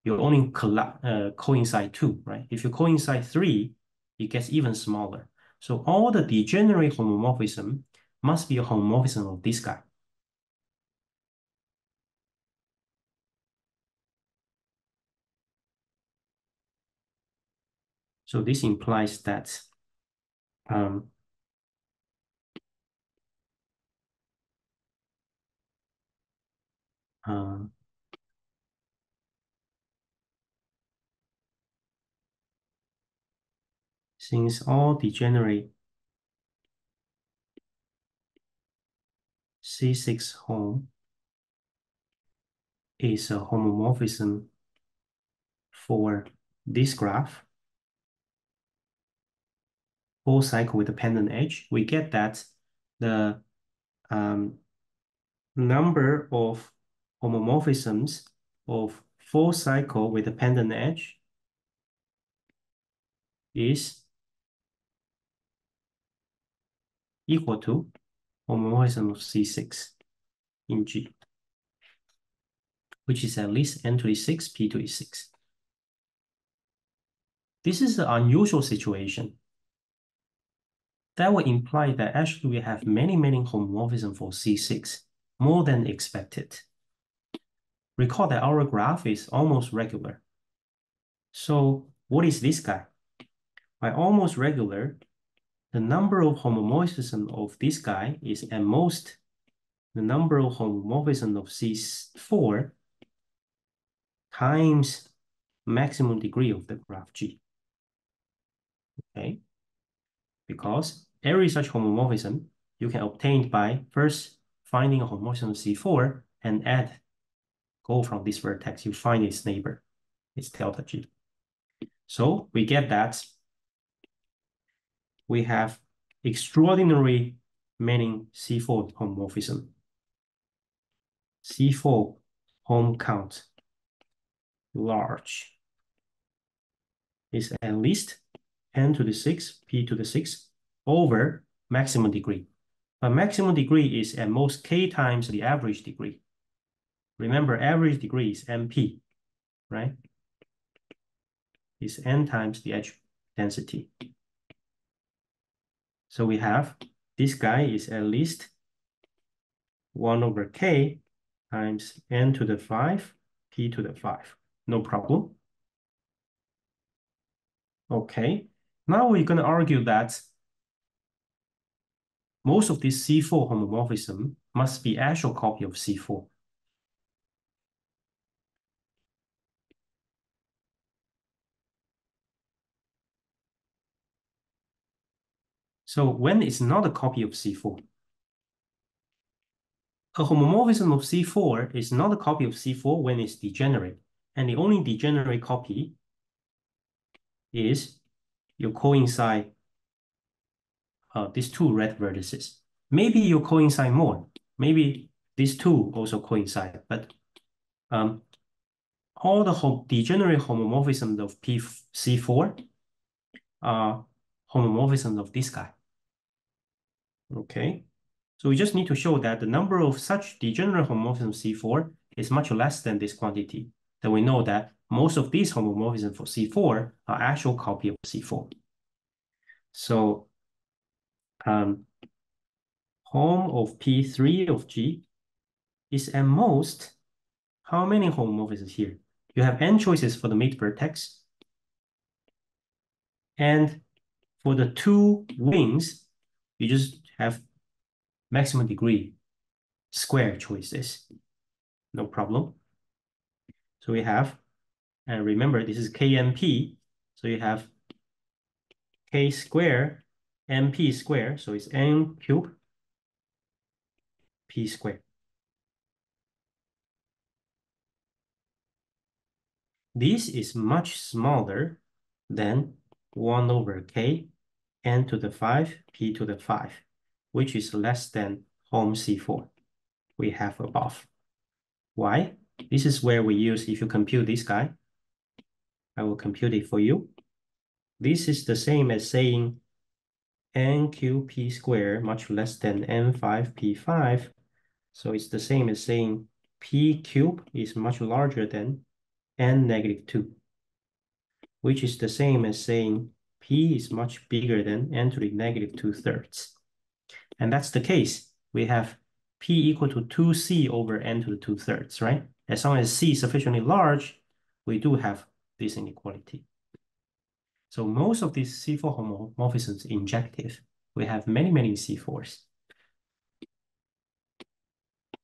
You only coincide 2, right? If you coincide 3, it gets even smaller. So all the degenerate homomorphism must be a homomorphism of this guy. So this implies that since all degenerate C6 home is a homomorphism for this graph, full cycle with dependent edge, we get that the number of homomorphisms of full cycle with dependent edge is equal to homomorphism of C6 in G, which is at least n to the 6, p to the 6. This is an unusual situation. That would imply that actually we have many homomorphisms for C6, more than expected. Recall that our graph is almost regular. So what is this guy? By almost regular, the number of homomorphisms of this guy is at most the number of homomorphisms of C4 times maximum degree of the graph G. Okay? Because every such homomorphism you can obtain by first finding a homomorphism of C4 and go from this vertex, you find its neighbor, it's delta G. So we get that we have extraordinary many C4 homomorphism. C4 home count large is at least n to the 6, p to the 6 over maximum degree. But maximum degree is at most k times the average degree. Remember, average degree is np, right? It's n times the edge density. So we have this guy is at least 1 over k times n to the 5, p to the 5. No problem. Okay, now we're going to argue that most of this C4 homomorphism must be actual copy of C4. So when it's not a copy of C4, a homomorphism of C4 is not a copy of C4 when it's degenerate. And the only degenerate copy is you coincide these two red vertices. Maybe you coincide more. Maybe these two also coincide, but all the degenerate homomorphisms of C4 are homomorphisms of this guy. Okay, so we just need to show that the number of such degenerate homomorphisms C4 is much less than this quantity. Then we know that most of these homomorphisms for C4 are actual copy of C4. So home of P3 of G is at most how many homomorphisms here? You have n choices for the mate vertex. And for the two wings, you just have maximum degree square choices. No problem. So we have, and remember this is KMP. So you have K square, MP square. So it's N cube, P square. This is much smaller than 1 over k n to the 5 p to the 5, which is less than home C4 we have above. Why? This is where we use, if you compute this guy, I will compute it for you. This is the same as saying nqp squared much less than n5p5. So it's the same as saying p cubed is much larger than n negative 2, which is the same as saying p is much bigger than n to the negative 2/3. And that's the case. We have p equal to 2c over n to the 2/3, right? As long as c is sufficiently large, we do have this inequality. So most of these C4 homomorphisms injective. We have many C4s.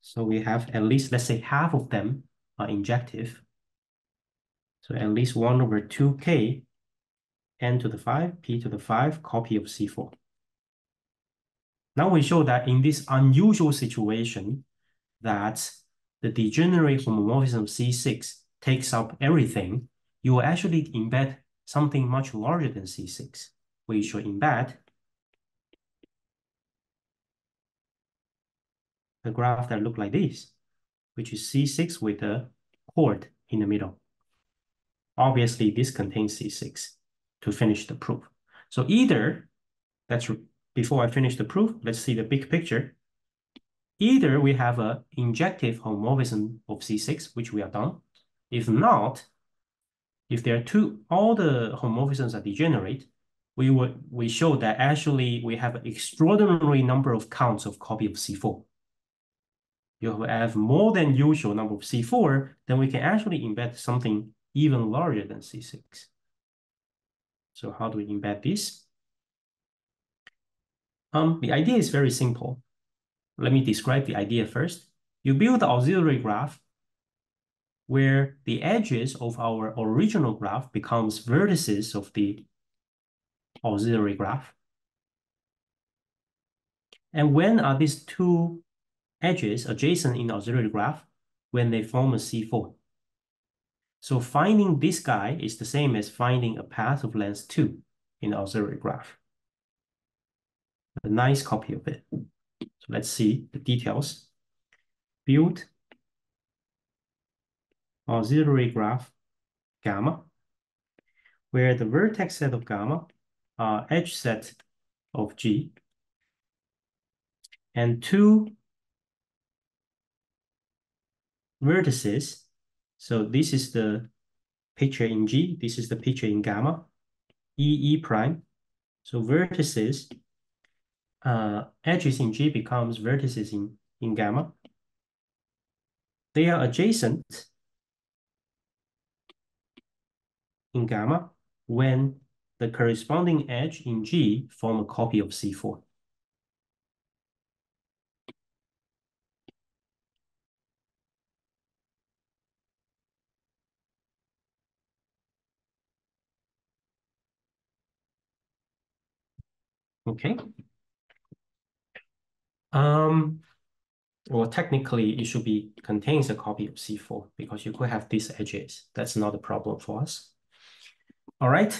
So we have at least, let's say, half of them are injective. So at least 1 over 2k n to the 5, p to the 5 copy of C4. Now we show that in this unusual situation that the degenerate homomorphism C6 takes up everything, you will actually embed something much larger than C6. We should embed a graph that looks like this, which is C6 with a chord in the middle. Obviously, this contains C6 to finish the proof. So either, before I finish the proof, let's see the big picture. Either we have an injective homomorphism of C6, which we are done. If not, if there are all the homomorphisms are degenerate, we show that actually we have an extraordinary number of counts of copy of C4. You have more than usual number of C4, then we can actually embed something even larger than C6. So how do we embed this? The idea is very simple. Let me describe the idea first. You build the auxiliary graph where the edges of our original graph becomes vertices of the auxiliary graph. And when are these two edges adjacent in the auxiliary graph? When they form a C4. So finding this guy is the same as finding a path of length 2 in the auxiliary graph. A nice copy of it. So let's see the details. Build auxiliary graph gamma, where the vertex set of gamma are edge set of G, and two vertices. So this is the picture in G, this is the picture in gamma, E prime. So vertices, edges in G becomes vertices in gamma. They are adjacent in gamma when the corresponding edge in G form a copy of C4. Okay. Well, technically, it should be contains a copy of C4 because you could have these edges. That's not a problem for us. All right.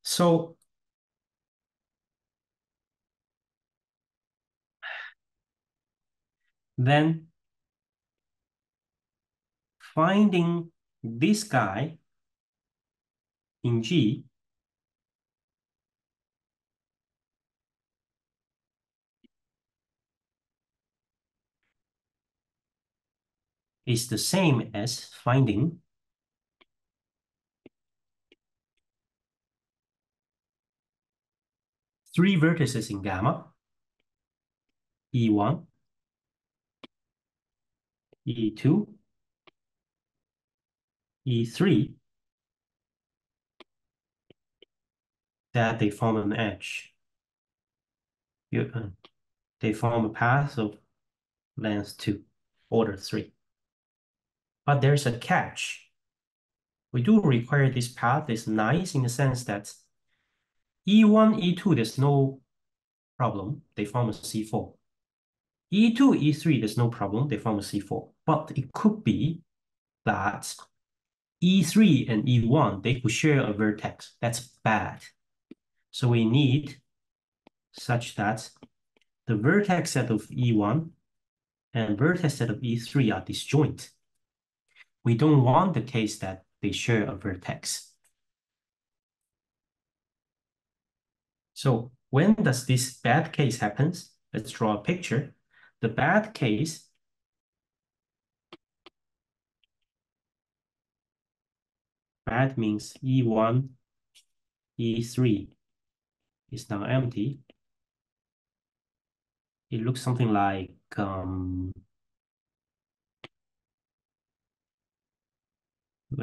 So then finding this guy in G is the same as finding three vertices in gamma, E1, E2, E3, that they form an edge. They form a path of length 2, order 3. But there's a catch. We do require this path is nice in the sense that E1, E2, there's no problem. They form a C4. E2, E3, there's no problem. They form a C4. But it could be that E3 and E1, they could share a vertex. That's bad. So we need such that the vertex set of E1 and vertex set of E3 are disjoint. We don't want the case that they share a vertex. So when does this bad case happens? Let's draw a picture. The bad case bad means E1, E3 is now empty. It looks something like let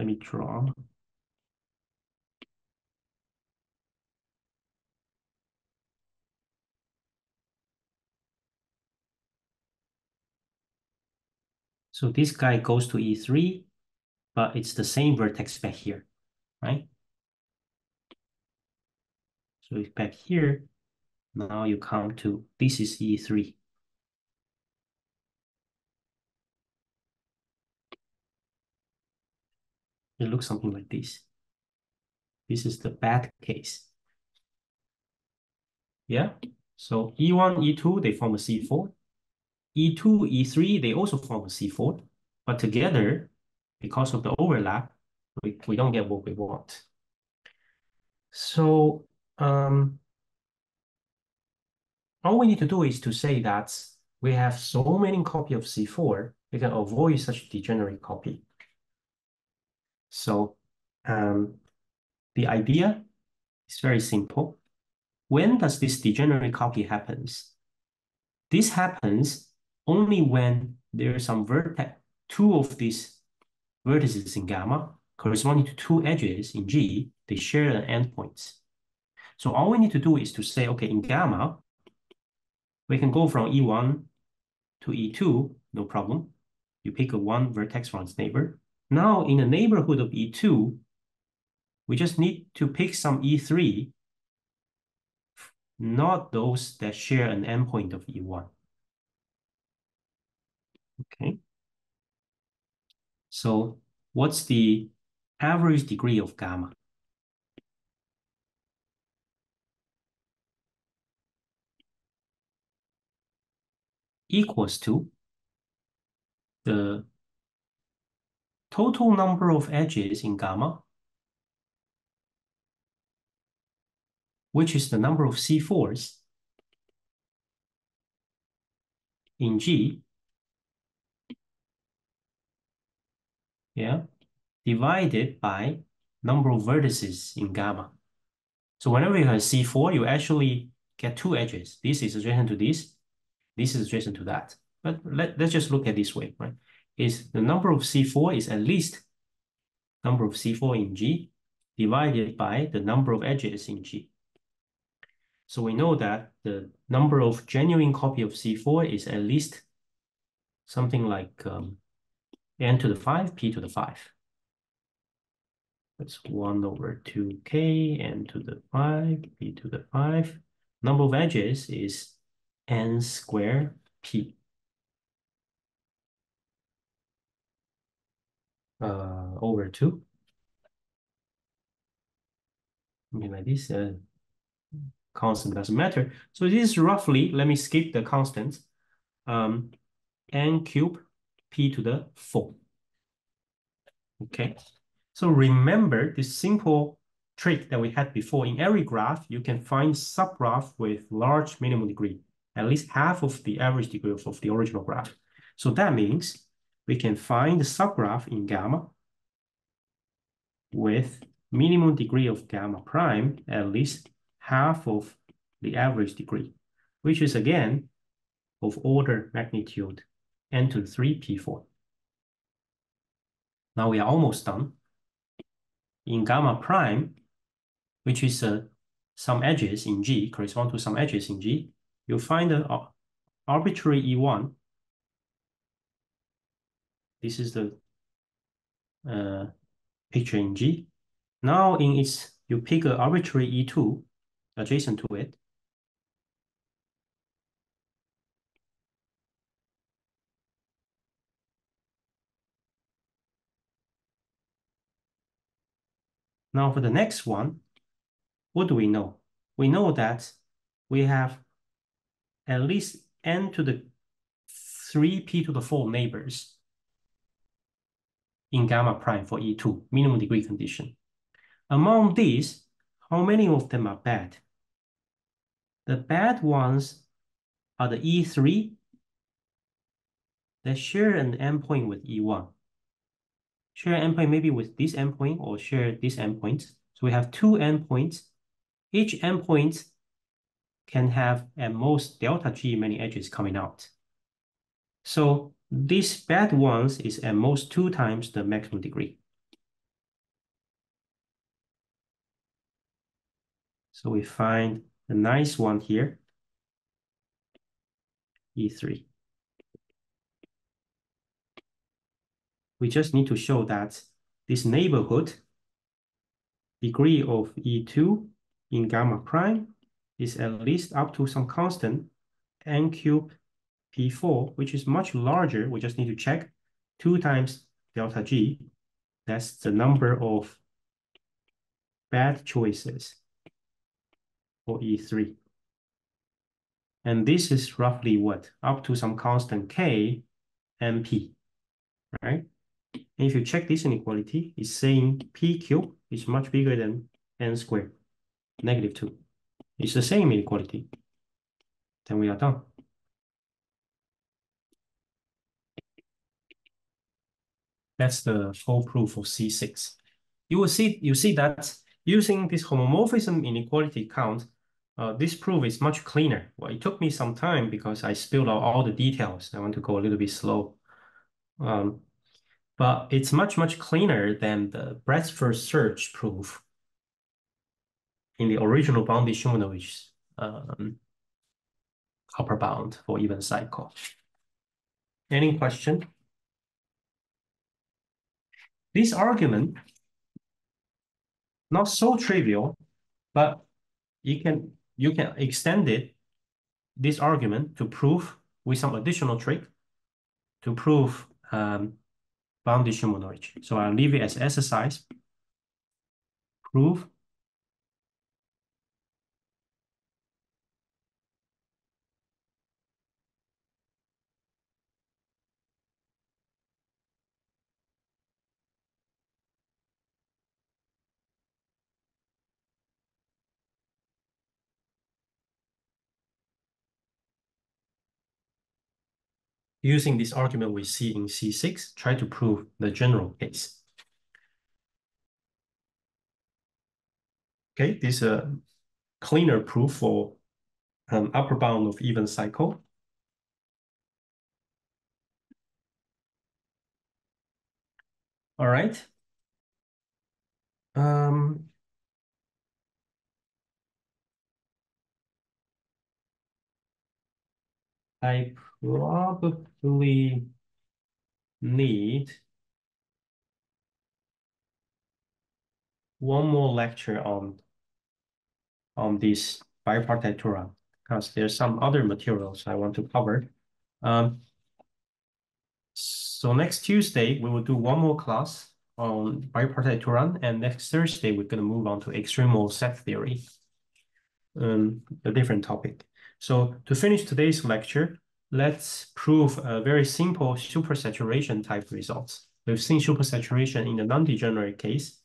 me draw. So this guy goes to E3, but it's the same vertex back here, right? So it's back here. Now you come to, this is E3. It looks something like this. This is the bad case. Yeah. So E1, E2, they form a C4. E2, E3, they also form a C4. But together, because of the overlap, we don't get what we want. So all we need to do is to say that we have so many copies of C4, we can avoid such degenerate copy. So the idea is very simple. When does this degenerate copy happens? This happens only when there are some vertex, two of these vertices in gamma corresponding to two edges in G, they share an endpoints. So all we need to do is to say, okay, in gamma, we can go from E1 to E2, no problem. You pick a one vertex from its neighbor. Now in the neighborhood of E2, we just need to pick some E3, not those that share an endpoint of E1. Okay. So what's the average degree of gamma? Equals to the total number of edges in gamma, which is the number of C4s in G, yeah, divided by number of vertices in gamma. So whenever you have C4, you actually get two edges. This is adjacent to this is adjacent to that. But let's just look at this way, right? Is the number of C4 is at least number of C4 in G divided by the number of edges in G. So we know that the number of genuine copy of C4 is at least something like n to the 5, p to the 5. That's 1 over 2k, n to the 5, p to the 5. Number of edges is n squared p. Over 2. Something like this. Constant doesn't matter. So this is roughly, let me skip the constants, n cubed p to the 4. Okay. So remember this simple trick that we had before. In every graph, you can find subgraph with large minimum degree, at least half of the average degree of the original graph. So that means we can find the subgraph in gamma with minimum degree of gamma prime, at least half of the average degree, which is again of order magnitude n to the 3 p4. Now we are almost done. In gamma prime, which is some edges in G, correspond to some edges in G, you'll find an arbitrary E1. This is the picture in G. Now in its, you pick an arbitrary E2 adjacent to it. Now for the next one, what do we know? We know that we have at least n to the 3p to the 4 neighbors in gamma prime for E2, minimum degree condition. Among these, how many of them are bad? The bad ones are the E3 that share an endpoint with E1. Share endpoint maybe with this endpoint or share this endpoint. So we have two endpoints. Each endpoint can have at most delta G many edges coming out. So these bad ones is at most 2 times the maximum degree. So we find the nice one here, E3. We just need to show that this neighborhood degree of E2 in gamma prime is at least up to some constant n cubed P4, which is much larger. We just need to check 2 times delta G. That's the number of bad choices for E3. And this is roughly what? Up to some constant K MP, right? And if you check this inequality, it's saying P cubed is much bigger than n squared, -2. It's the same inequality. Then we are done. That's the full proof for C6. You see that using this homomorphism inequality count, this proof is much cleaner. Well, it took me some time because I spilled out all the details. I want to go a little bit slow. But it's much, much cleaner than the Bradford search proof in the original bounded Shumanovich upper bound for even cycle. Any question? This argument, not so trivial, but you can extend this argument to prove with some additional trick to prove bounded Shumanovich. So I'll leave it as exercise. Prove using this argument we see in C6, try to prove the general case. Okay, this is a cleaner proof for an upper bound of even cycle. All right. I probably need one more lecture on this bipartite Turan because there's some other materials I want to cover. So next Tuesday, we will do one more class on bipartite Turan, and next Thursday, we're going to move on to extremal set theory, a different topic. So to finish today's lecture, let's prove a very simple supersaturation type results. We've seen supersaturation in the non-degenerate case.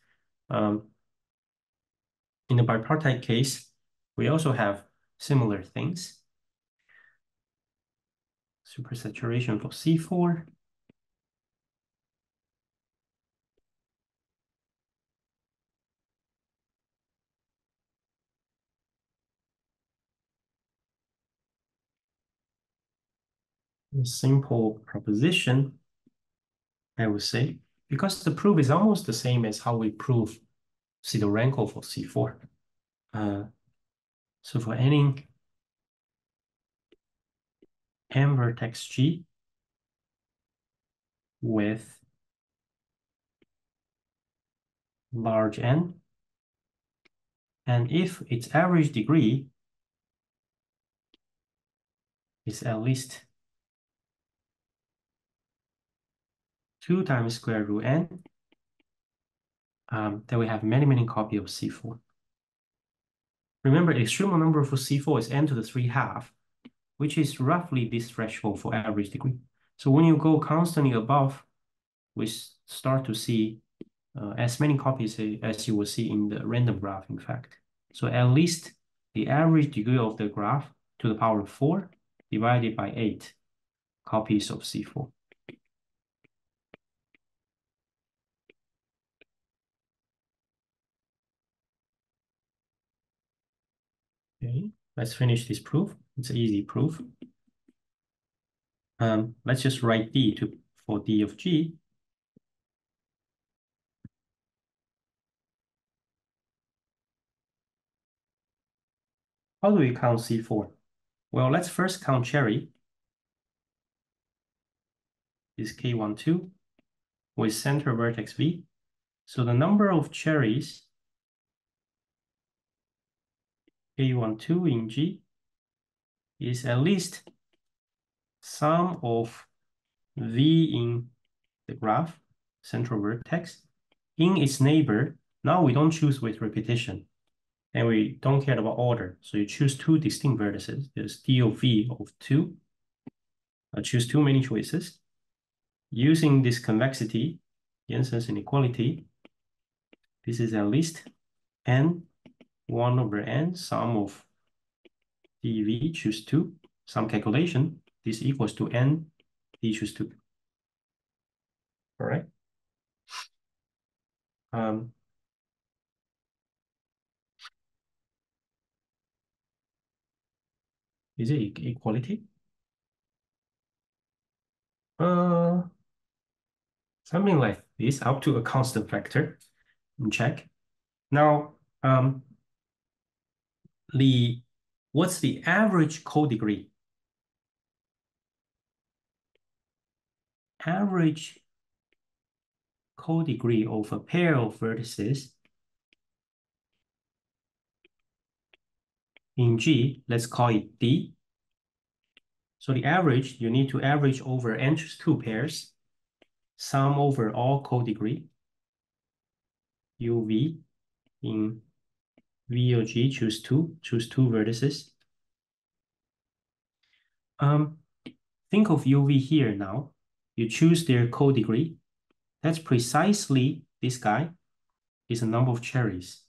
In the bipartite case, we also have similar things. Supersaturation for C4. A simple proposition, I would say, because the proof is almost the same as how we prove Sidorenko for C4. So for any m vertex G with large n, and if its average degree is at least 2 times square root n, then we have many, many copies of C4. Remember, extremal number for C4 is n to the 3/2, which is roughly this threshold for average degree. So when you go constantly above, we start to see as many copies as you will see in the random graph, in fact. So at least the average degree of the graph to the power of 4 divided by 8 copies of C4. Okay, let's finish this proof. It's an easy proof. Let's just write D for D of G. How do we count C4? Well, let's first count cherry. Is K12 with center vertex V. So the number of cherries K12 in G is at least sum of V in the graph, central vertex, in its neighbor. Now we don't choose with repetition, and we don't care about order. So you choose two distinct vertices. There's D of V of 2. I choose too many choices. Using this convexity, Jensen's inequality, this is at least n 1 over n sum of dv choose 2, some calculation, this equals to n d choose 2. All right. Is it equality? Something like this up to a constant factor. Check. Now, what's the average codegree? Average codegree of a pair of vertices in G, let's call it D. So the average, you need to average over n choose 2 pairs, sum over all codegree, UV in V of G, choose 2 vertices. Think of UV here now. You choose their codegree. That's precisely this guy is a number of cherries.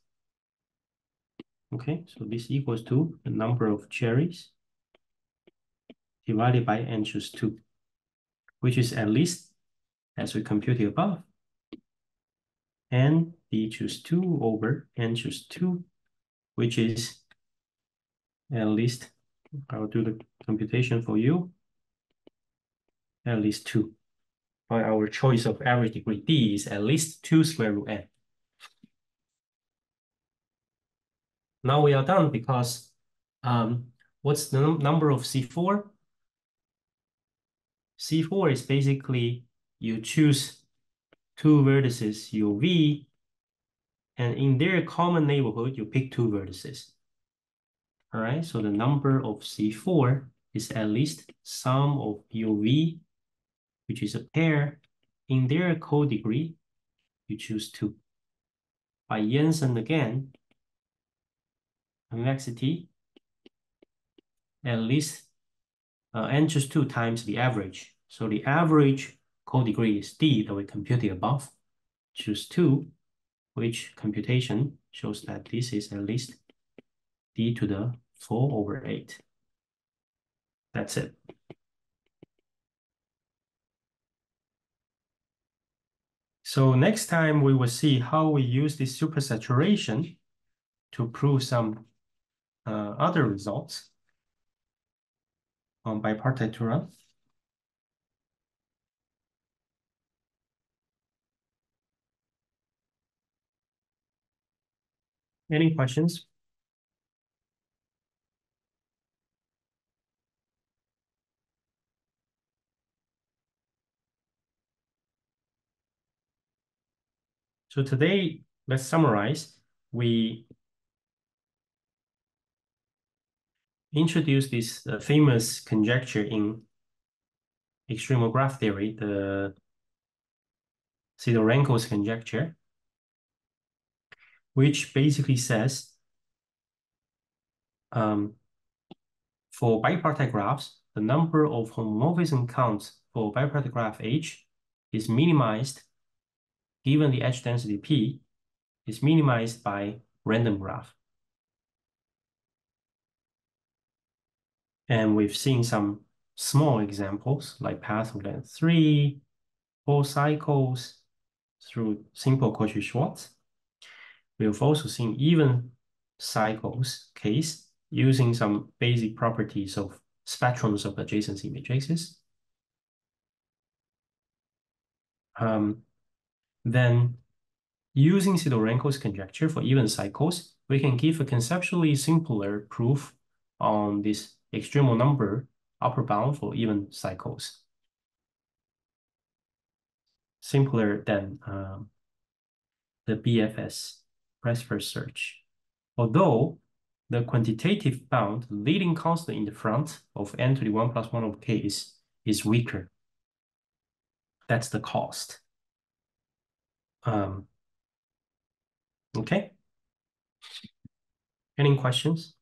Okay, so this equals to the number of cherries divided by n choose 2, which is at least, as we compute it above, n d choose 2 over n choose 2, which is at least, I'll do the computation for you, at least 2. By our choice of average degree D is at least 2 square root n. Now we are done because what's the number of C4? C4 is basically you choose 2 vertices UV, and in their common neighborhood, you pick 2 vertices. All right, so the number of C4 is at least sum of UV, which is a pair. In their codegree, you choose 2. By Jensen again, convexity, at least n choose 2 times the average. So the average codegree is D that we computed above. Choose 2, which computation shows that this is at least D to the 4 over 8. That's it. So next time we will see how we use this supersaturation to prove some other results on bipartite theorem. Any questions? So today, let's summarize. We introduced this famous conjecture in extremal graph theory, the Sidorenko's conjecture. which basically says for bipartite graphs, the number of homomorphism counts for bipartite graph H is minimized given the edge density P is minimized by random graph. And we've seen some small examples like path of length 3, 4 cycles through simple Cauchy-Schwarz. We've also seen even cycles case using some basic properties of spectrums of adjacency matrices. Then using Sidorenko's conjecture for even cycles, we can give a conceptually simpler proof on this extremal number upper bound for even cycles. Simpler than the BFS, breadth first search. Although the quantitative bound leading constant in the front of n to the 1 plus 1 over k is weaker. That's the cost. Okay. Any questions?